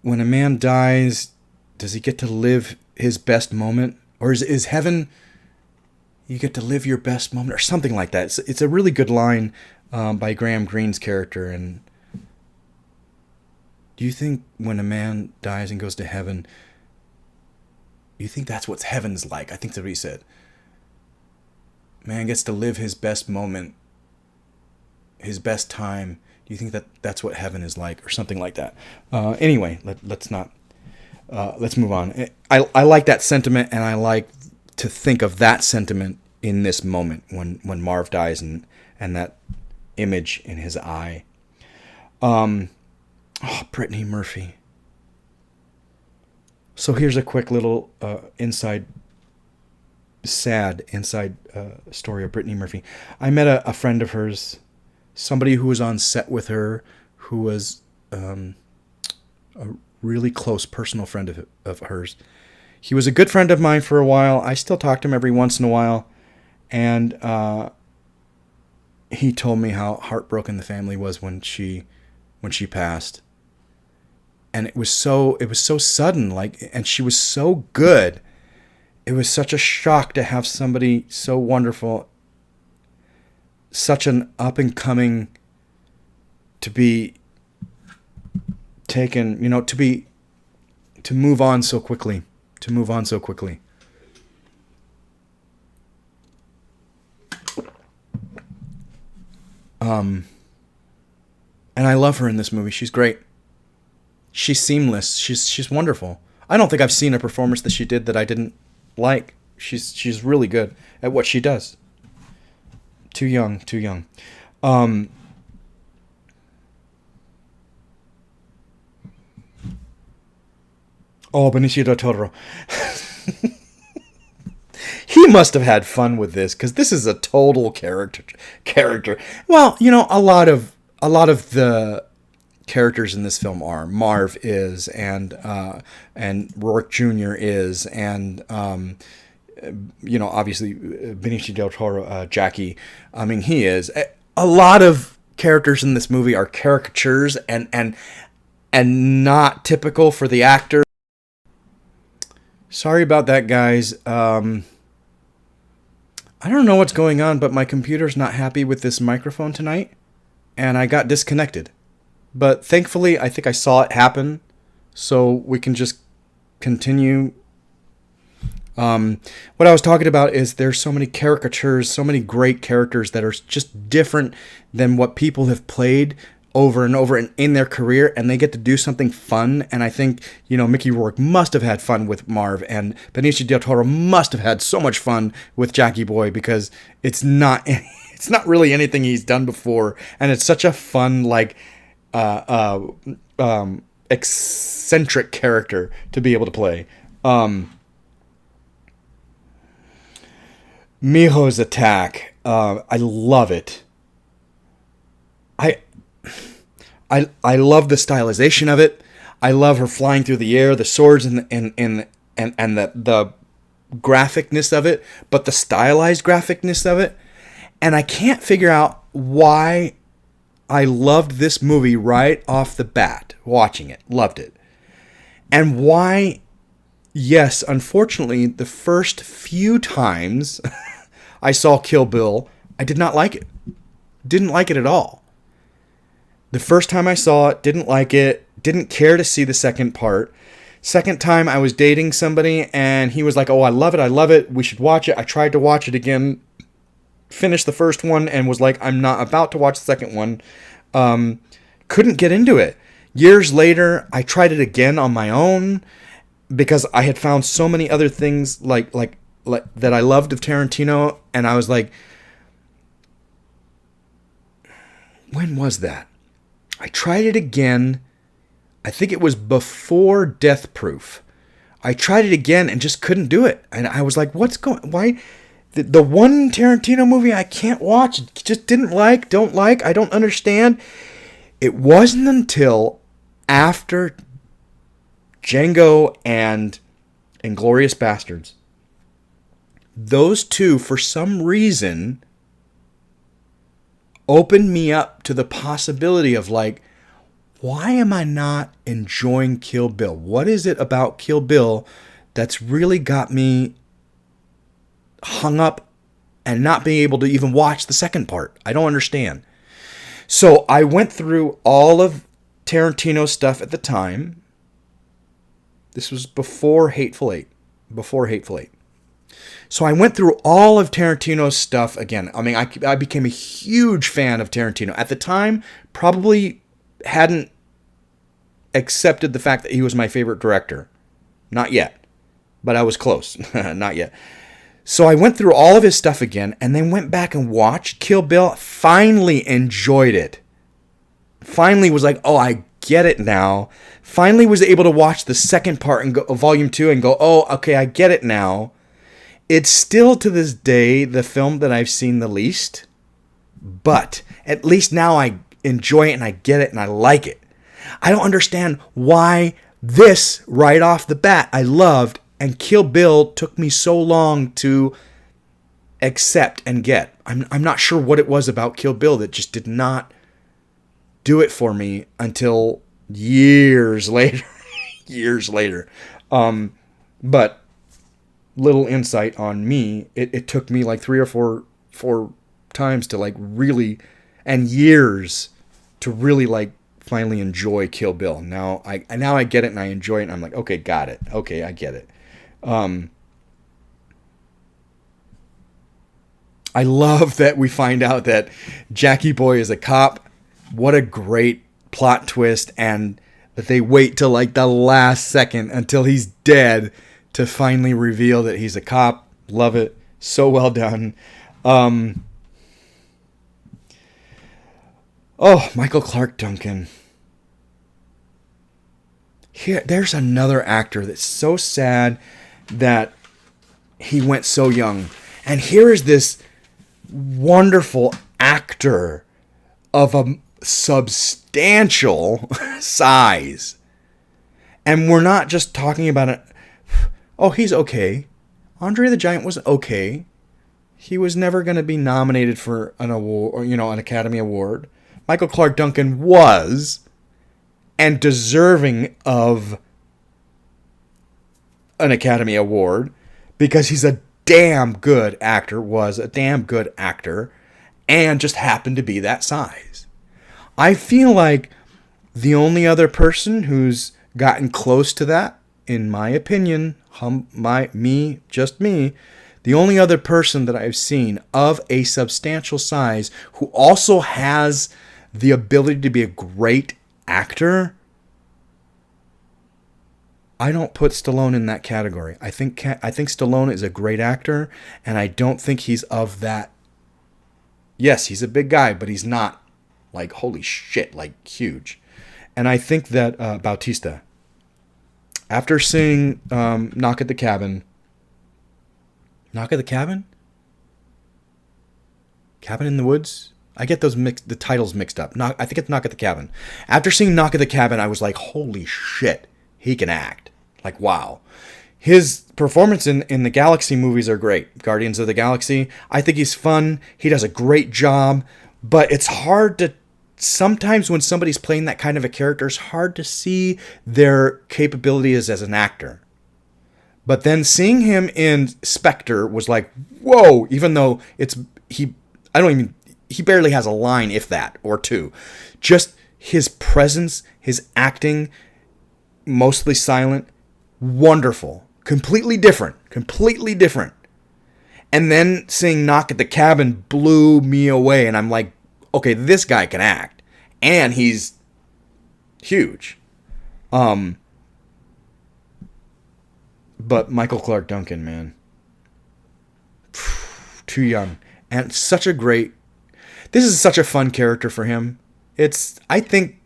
When a man dies, does he get to live his best moment? Or is heaven, you get to live your best moment? Or something like that. It's a really good line by Graham Greene's character. And do you think when a man dies and goes to heaven, you think that's what heaven's like? I think that's what he said. Man gets to live his best moment, his best time. Do you think that's what heaven is like, or something like that? Anyway, let's move on. I like that sentiment, and I like to think of that sentiment in this moment when Marv dies and that image in his eye. Brittany Murphy. So here's a quick little inside story of Brittany Murphy. I met a friend of hers, somebody who was on set with her, who was a really close personal friend of hers. He was a good friend of mine for a while. I still talk to him every once in a while. And he told me how heartbroken the family was when she passed. And it was so sudden, and she was so good. It was such a shock to have somebody so wonderful, such an up and coming, to be taken, to move on so quickly. And I love her in this movie. She's great. She's seamless. She's wonderful. I don't think I've seen a performance that she did that I didn't like. She's really good at what she does. Too young. Oh, Benicio del Toro. He must have had fun with this, because this is a total character. Well, a lot of the characters in this film are. Marv is, and Rourke Jr. is, and obviously Benicio del Toro, Jackie. I mean, he is. A lot of characters in this movie are caricatures and not typical for the actor. Sorry about that, guys. I don't know what's going on, but my computer's not happy with this microphone tonight, and I got disconnected. But thankfully, I think I saw it happen, so we can just continue. What I was talking about is there's so many caricatures, so many great characters that are just different than what people have played over and over in their career, and they get to do something fun. And I think, Mickey Rourke must have had fun with Marv, and Benicio del Toro must have had so much fun with Jackie Boy, because it's not really anything he's done before, and it's such a fun, eccentric character to be able to play. Miho's attack, I love it. I love the stylization of it. I love her flying through the air, the swords and the graphicness of it, but the stylized graphicness of it. And I can't figure out why I loved this movie right off the bat, watching it, loved it. And why, yes, unfortunately, the first few times I saw Kill Bill, I did not like it. Didn't like it at all. The first time I saw it, didn't like it, didn't care to see the second part. Second time I was dating somebody and he was like, oh, I love it, we should watch it. I tried to watch it again, finished the first one and was like, I'm not about to watch the second one. Couldn't get into it. Years later, I tried it again on my own because I had found so many other things like that I loved of Tarantino, and I was like, when was that? I tried it again. I think it was before Death Proof. I tried it again and just couldn't do it. And I was like, why? The one Tarantino movie I can't watch, just don't like, I don't understand. It wasn't until after Django and Inglourious Bastards, those two, for some reason, opened me up to the possibility of like, why am I not enjoying Kill Bill? What is it about Kill Bill that's really got me hung up and not being able to even watch the second part? I don't understand. So I went through all of Tarantino's stuff at the time. This was before Hateful Eight. So I went through all of Tarantino's stuff again. I mean, I became a huge fan of Tarantino. At the time, probably hadn't accepted the fact that he was my favorite director. Not yet. But I was close. Not yet. So I went through all of his stuff again and then went back and watched Kill Bill. Finally enjoyed it. Finally was like, oh, I get it now. Finally was able to watch the second part and go volume 2 and go, oh, okay, I get it now. It's still to this day the film that I've seen the least, but at least now I enjoy it and I get it and I like it. I don't understand why this right off the bat I loved and Kill Bill took me so long to accept and get. I'm not sure what it was about Kill Bill that just did not do it for me until years later. But little insight on me, it took me like 3 or 4 times to like really, and years to really like finally enjoy Kill Bill. Now I get it and I enjoy it and I'm like, okay, got it. Okay, I get it. I love that we find out that Jackie Boy is a cop. What a great plot twist, and that they wait till like the last second until he's dead to finally reveal that he's a cop. Love it. So well done. Michael Clark Duncan. There's another actor that's so sad that he went so young. And here is this wonderful actor of a substantial size. And we're not just talking about it. Oh, he's okay. Andre the Giant was okay. He was never going to be nominated for an award, or, an Academy Award. Michael Clark Duncan was, and deserving of an Academy Award, because he's a damn good actor, was a damn good actor, and just happened to be that size. I feel like the only other person who's gotten close to that, in my opinion, the only other person that I've seen of a substantial size who also has the ability to be a great actor, I don't put Stallone in that category. I think Stallone is a great actor, and I don't think he's of that. Yes, he's a big guy, but he's not like, holy shit, like huge. And I think that Bautista, after seeing Knock at the Cabin? Cabin in the Woods? I get the titles mixed up. I think it's Knock at the Cabin. After seeing Knock at the Cabin, I was like, holy shit, he can act. Like, wow. His performance in the Galaxy movies are great. Guardians of the Galaxy. I think he's fun. He does a great job. But it's hard to... Sometimes when somebody's playing that kind of a character, it's hard to see their capabilities as an actor. But then seeing him in Spectre was like, whoa, even though he barely has a line, if that, or two. Just his presence, his acting, mostly silent, wonderful. Completely different. And then seeing Knock at the Cabin blew me away, and I'm like, okay, this guy can act. And he's huge. But Michael Clarke Duncan, man. Too young. And this is such a fun character for him. I think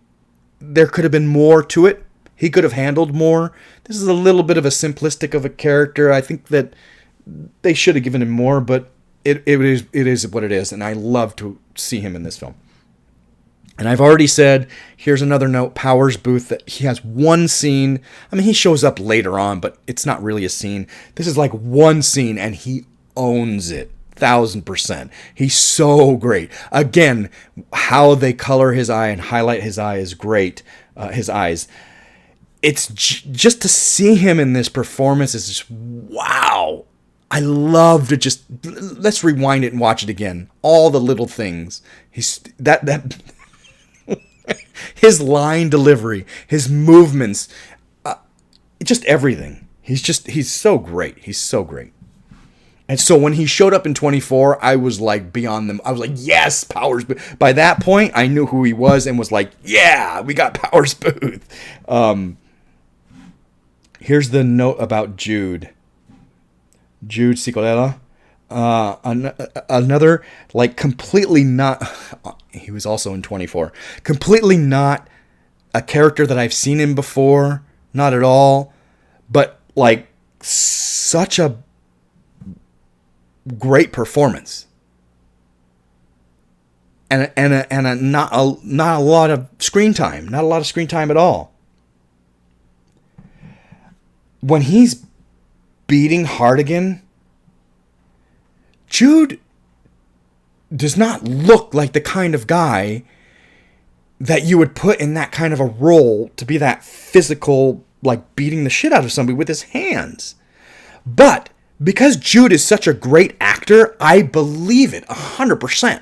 there could have been more to it. He could have handled more. This is a little bit of a simplistic of a character. I think that they should have given him more, but it is what it is. And I love to see him in this film. And I've already said, here's another note, Powers Booth, that he has one scene. I mean, he shows up later on, but it's not really a scene. This is like one scene, and he owns it, 1,000%. He's so great. Again, how they color his eye and highlight his eye is great. His eyes. It's just to see him in this performance is just, wow. I love to just, let's rewind it and watch it again. All the little things. His line delivery, his movements, just everything. He's so great. He's so great. And so when he showed up in 24, I was like beyond them. I was like, yes, Powers Booth. By that point, I knew who he was and was like, yeah, we got Powers Booth. Here's the note about Jude Cicolella. Another, like, completely not... He was also in 24. Completely not a character that I've seen him before. Not at all. But, like, such a great performance. And not a lot of screen time. Not a lot of screen time at all. When he's beating Hartigan, Jude does not look like the kind of guy that you would put in that kind of a role to be that physical, like beating the shit out of somebody with his hands. But because Jude is such a great actor, I believe it 100%.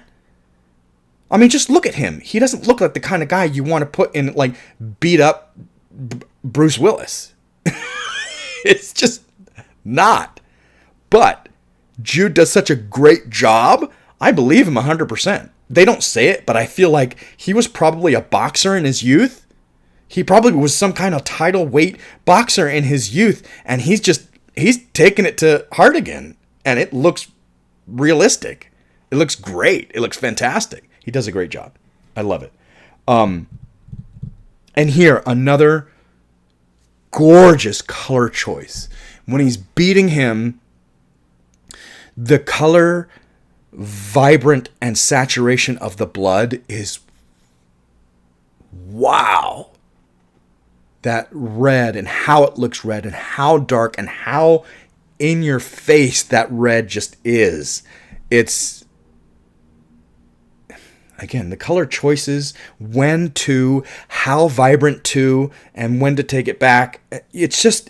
I mean, just look at him. He doesn't look like the kind of guy you want to put in, like, beat up Bruce Willis. It's just not. But Jude does such a great job, I believe him 100%. They don't say it, but I feel like he was probably a boxer in his youth. He probably was some kind of title weight boxer in his youth, and he's taken it to Hartigan, and it looks realistic. It looks great. It looks fantastic. He does a great job. I love it. And here, another gorgeous color choice. When he's beating him, the color, vibrant, and saturation of the blood is wow. That red and how it looks red and how dark and how in your face that red just is. It's, again, the color choices, when to, how vibrant to, and when to take it back. It's just,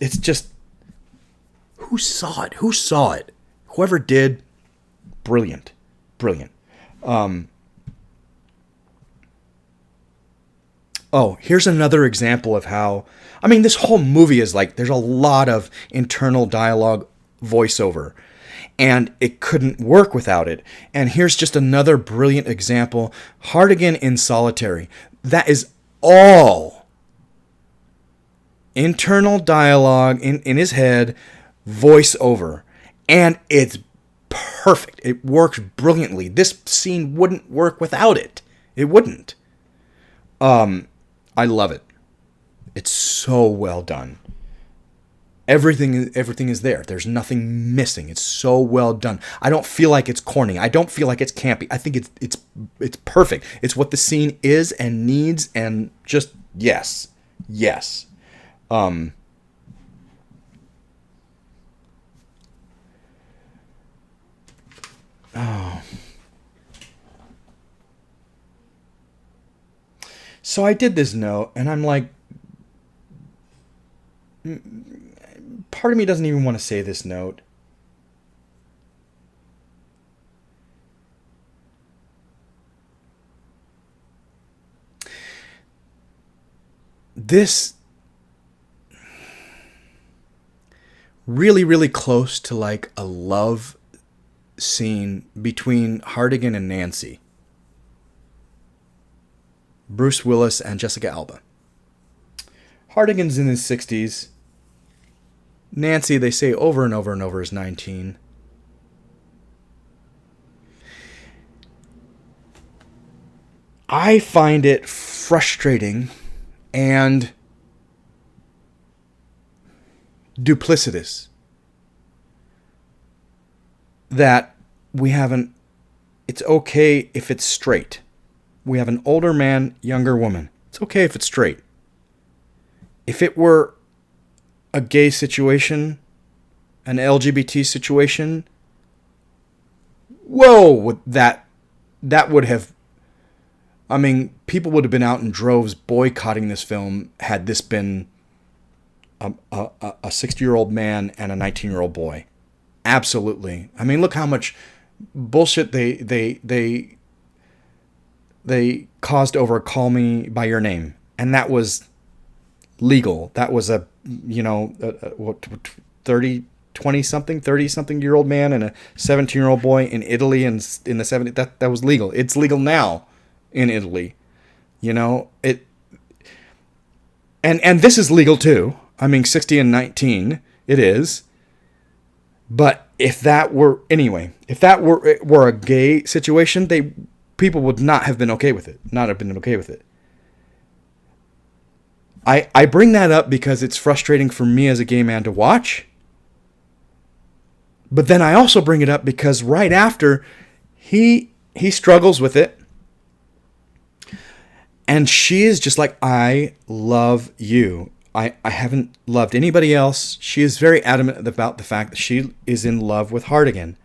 who saw it? Whoever did, brilliant. Here's another example of how, I mean, this whole movie is like, there's a lot of internal dialogue voiceover, and it couldn't work without it. And here's just another brilliant example. Hartigan in Solitary. That is all internal dialogue in his head, voiceover. And it's perfect. It works brilliantly. This scene wouldn't work without it. It wouldn't. I love it. It's so well done. Everything is there. There's nothing missing. It's so well done. I don't feel like it's corny. I don't feel like it's campy. I think it's perfect. It's what the scene is and needs, and just yes. Oh. So I did this note, and I'm like, part of me doesn't even want to say this note. This really, really close to like a love scene between Hartigan and Nancy. Bruce Willis and Jessica Alba. Hartigan's in his 60s. Nancy, they say over and over and over, is 19. I find it frustrating and duplicitous that we haven't. It's okay if it's straight. We have an older man, younger woman. It's okay if it's straight. If it were a gay situation, an LGBT situation, whoa, that would have, I mean, people would have been out in droves boycotting this film had this been a 60-year-old man and a 19-year-old boy. Absolutely. I mean, look how much bullshit they caused over Call Me By Your Name. And that was legal. That was a 30-something year old man and a 17-year-old boy in Italy in the 70s. That was legal. It's legal now in Italy. And this is legal too. I mean, 60 and 19, it is. But if that were a gay situation, people would not have been okay with it. Not have been okay with it. I bring that up because it's frustrating for me as a gay man to watch. But then I also bring it up because right after he struggles with it. And she is just like, I love you. I haven't loved anybody else. She is very adamant about the fact that she is in love with Hartigan.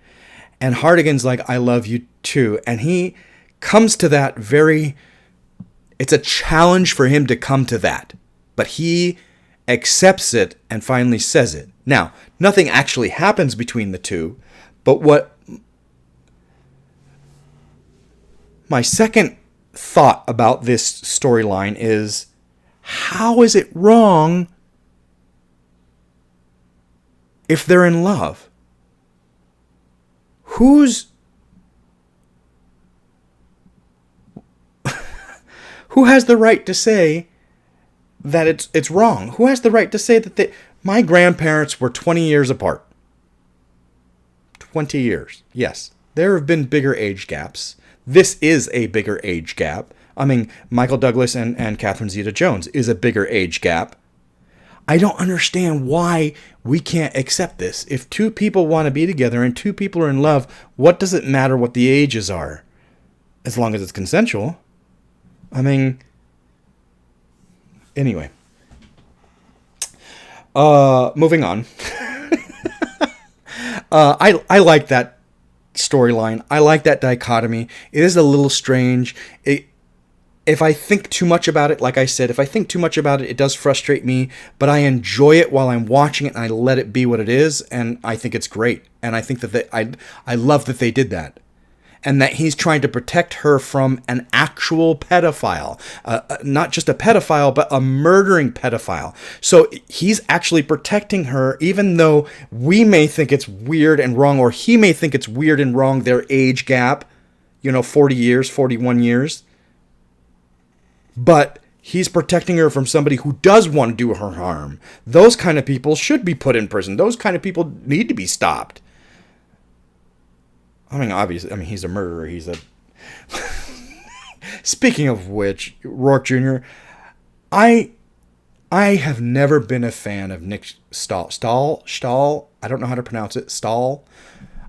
And Hartigan's like, I love you too. And he comes to that it's a challenge for him to come to that. But he accepts it and finally says it. Now, nothing actually happens between the two. But what my second thought about this storyline is, how is it wrong if they're in love? Who has the right to say that it's wrong? Who has the right to say that my grandparents were 20 years apart? 20 years. Yes, there have been bigger age gaps. This is a bigger age gap. I mean, Michael Douglas and Catherine Zeta-Jones is a bigger age gap. I don't understand why we can't accept this. If two people want to be together and two people are in love, what does it matter what the ages are? As long as it's consensual. I mean, anyway. Moving on. I like that storyline. I like that dichotomy. It is a little strange. If I think too much about it, like I said, if I think too much about it, it does frustrate me, but I enjoy it while I'm watching it and I let it be what it is, and I think it's great. And I think that I love that they did that. And that he's trying to protect her from an actual pedophile. Not just a pedophile, but a murdering pedophile. So he's actually protecting her, even though we may think it's weird and wrong, or he may think it's weird and wrong, their age gap, 40 years, 41 years. But he's protecting her from somebody who does want to do her harm. Those kind of people should be put in prison. Those kind of people need to be stopped. I mean, obviously, he's a murderer. He's a... Speaking of which, Rourke Jr., I I have never been a fan of Nick Stahl. Stahl? I don't know how to pronounce it. Stahl?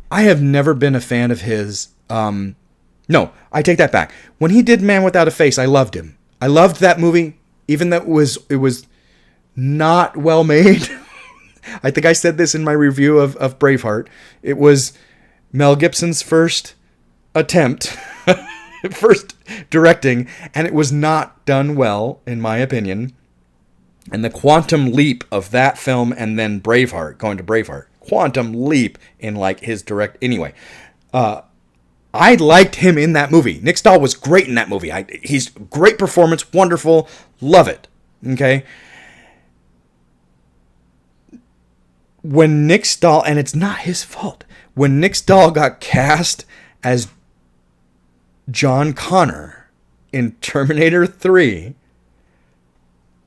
I have never been a fan of his. No, I take that back. When he did Man Without a Face, I loved him. I loved that movie, even though it was not well made. I think I said this in my review of Braveheart. It was Mel Gibson's first attempt, first directing, and it was not done well, in my opinion. And the quantum leap of that film and then Braveheart, going to Braveheart, quantum leap in like his direct. Anyway, I liked him in that movie. Nick Stahl was great in that movie. He's great performance, wonderful, love it. Okay. When Nick Stahl, and it's not his fault, when Nick Stahl got cast as John Connor in Terminator 3,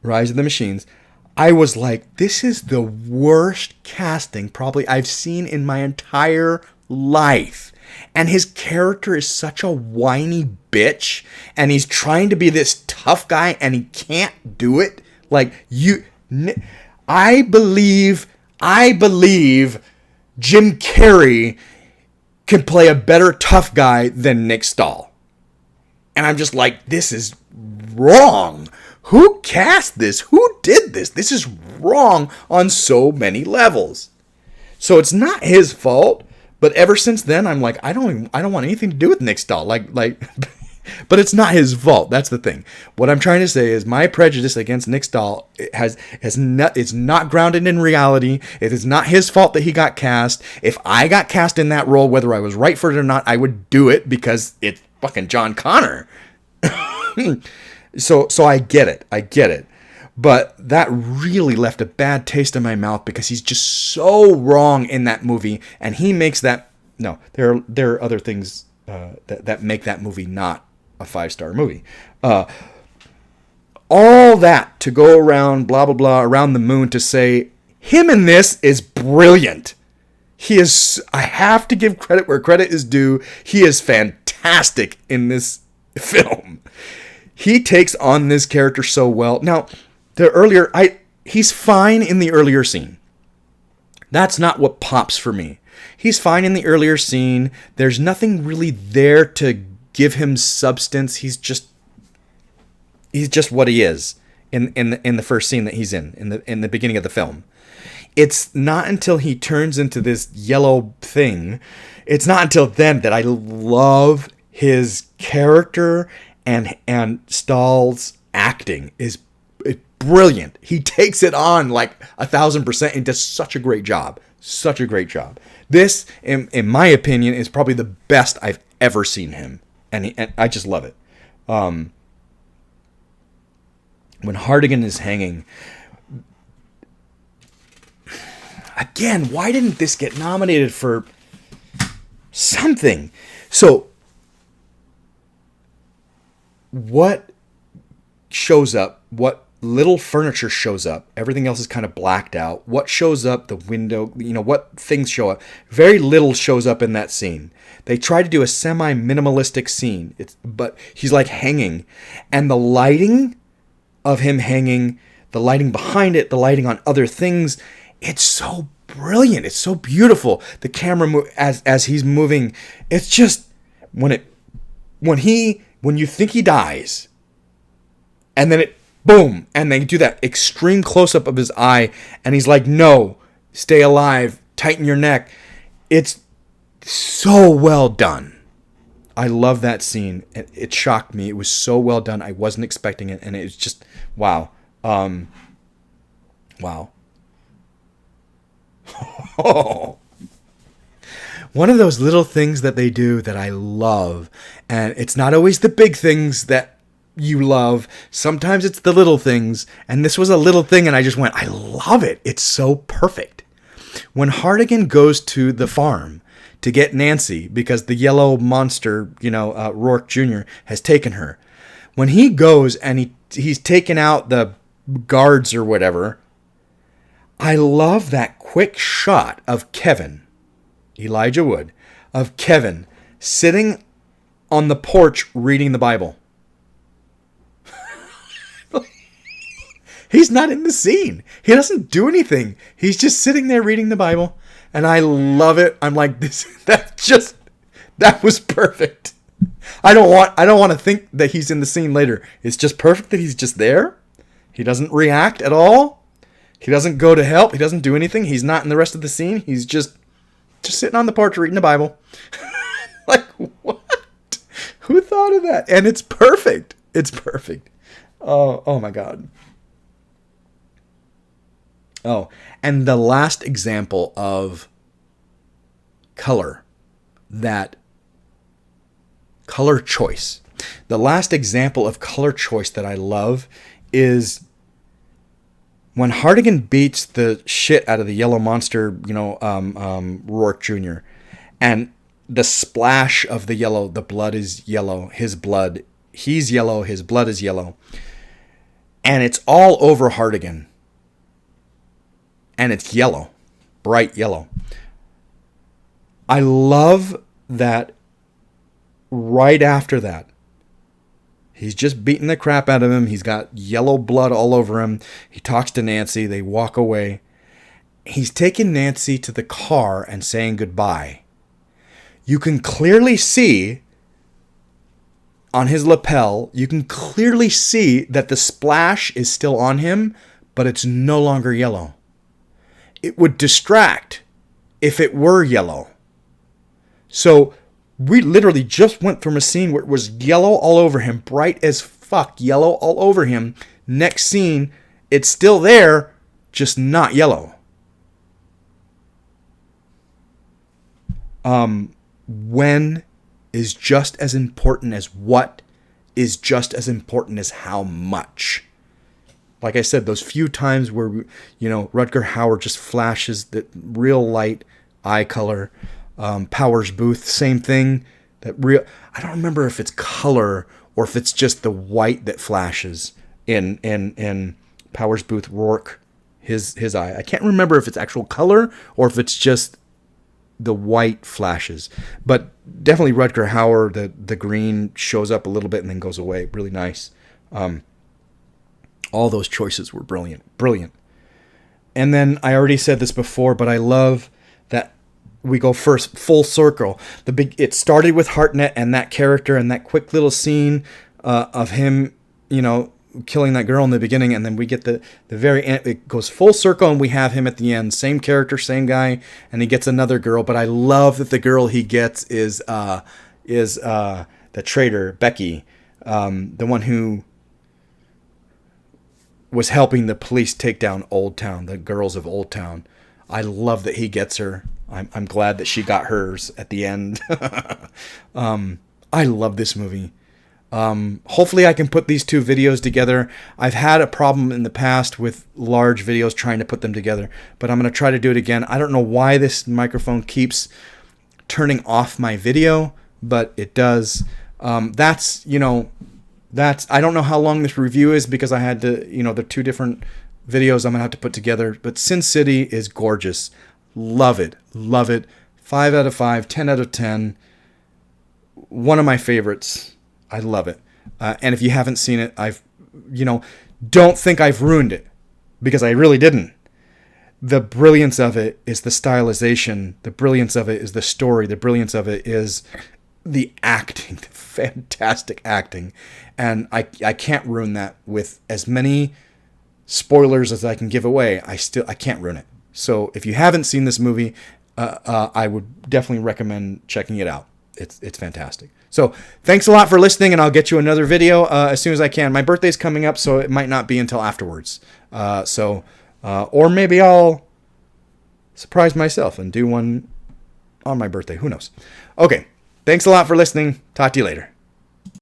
Rise of the Machines, I was like, this is the worst casting probably I've seen in my entire life. And his character is such a whiny bitch, and he's trying to be this tough guy, and he can't do it. Like, I believe Jim Carrey can play a better tough guy than Nick Stahl. And I'm just like, this is wrong. Who cast this? Who did this? This is wrong on so many levels. So it's not his fault, but ever since then I'm like, I don't want anything to do with Nick Stahl. Like but it's not his fault. That's the thing. What I'm trying to say is my prejudice against Nick Stahl it's not grounded in reality. It is not his fault that he got cast. If I got cast in that role, whether I was right for it or not, I would do it because it's fucking John Connor. So I get it. But that really left a bad taste in my mouth because he's just so wrong in that movie, and he makes that. No, there are other things that make that movie not a 5-star movie. All that to go around blah blah blah around the moon to say him in this is brilliant. He is. I have to give credit where credit is due. He is fantastic in this film. He takes on this character so well. Now, he's fine in the earlier scene. That's not what pops for me. He's fine in the earlier scene. There's nothing really there to give him substance. He's just what he is in the first scene that he's in the beginning of the film. It's not until he turns into this yellow thing. It's not until then that I love his character. And Stahl's acting is brilliant. He takes it on like 1,000% and does such a great job. Such a great job. This, in my opinion, is probably the best I've ever seen him. And I just love it. When Hardigan is hanging... Again, why didn't this get nominated for something? So... what shows up, what little furniture shows up, everything else is kind of blacked out. What shows up, the window, what things show up. Very little shows up in that scene. They try to do a semi-minimalistic scene, but he's like hanging. And the lighting of him hanging, the lighting behind it, the lighting on other things, it's so brilliant. It's so beautiful. The camera, as he's moving, it's just, when you think he dies, and then boom, and they do that extreme close-up of his eye, and he's like, no, stay alive, tighten your neck. It's so well done. I love that scene. It shocked me. It was so well done. I wasn't expecting it, and it was just, wow. Wow. One of those little things that they do that I love, and it's not always the big things that you love. Sometimes it's the little things, and this was a little thing, and I just went, I love it. It's so perfect. When Hardigan goes to the farm to get Nancy because the yellow monster, Rourke Jr. has taken her. When he goes and he's taken out the guards or whatever, I love that quick shot of Elijah Wood, of Kevin sitting on the porch reading the Bible. He's not in the scene. He doesn't do anything. He's just sitting there reading the Bible. And I love it. I'm like, that was perfect. I don't want to think that he's in the scene later. It's just perfect that he's just there. He doesn't react at all. He doesn't go to help. He doesn't do anything. He's not in the rest of the scene. He's just sitting on the porch reading the Bible. Like, what? Who thought of that? And it's perfect. It's perfect. Oh my God. Oh, and the last example of color choice. The last example of color choice that I love is when Hartigan beats the shit out of the yellow monster, Rourke Jr., and the splash of the yellow, the blood is yellow, he's yellow, his blood is yellow, and it's all over Hartigan. And it's yellow, bright yellow. I love that right after that, he's just beating the crap out of him. He's got yellow blood all over him. He talks to Nancy. They walk away. He's taking Nancy to the car and saying goodbye. You can clearly see on his lapel, you can clearly see that the splash is still on him, but it's no longer yellow. It would distract if it were yellow. So we literally just went from a scene where it was yellow all over him, bright as fuck, yellow all over him. Next scene, it's still there, just not yellow. When is just as important as what is just as important as how much. Like I said, those few times where, Rutger Hauer just flashes that real light eye color. Powers Booth, same thing. I don't remember if it's color or if it's just the white that flashes in Powers Booth Rourke, his eye. I can't remember if it's actual color or if it's just the white flashes. But definitely Rutger Hauer, the green shows up a little bit and then goes away. Really nice. All those choices were brilliant. And then I already said this before, but I love that we go first full circle. It started with Hartnett and that character and that quick little scene of him, killing that girl in the beginning, and then we get the very end. It goes full circle, and we have him at the end. Same character, same guy, and he gets another girl. But I love that the girl he gets is the traitor, Becky, the one who was helping the police take down Old Town, the girls of Old Town. I love that he gets her. I'm glad that she got hers at the end. I love this movie. Hopefully I can put these two videos together. I've had a problem in the past with large videos trying to put them together, but I'm going to try to do it again. I don't know why this microphone keeps turning off my video, but it does. I don't know how long this review is because I had to, the two different videos I'm going to have to put together. But Sin City is gorgeous. Love it. 5 out of 5, 10 out of 10. One of my favorites. I love it. And if you haven't seen it, don't think I've ruined it because I really didn't. The brilliance of it is the stylization. The brilliance of it is the story. The brilliance of it is the acting, the fantastic acting. And I can't ruin that with as many spoilers as I can give away. I can't ruin it. So if you haven't seen this movie, I would definitely recommend checking it out. It's fantastic. So thanks a lot for listening, and I'll get you another video as soon as I can. My birthday's coming up, so it might not be until afterwards. Or maybe I'll surprise myself and do one on my birthday. Who knows? Okay. Thanks a lot for listening. Talk to you later.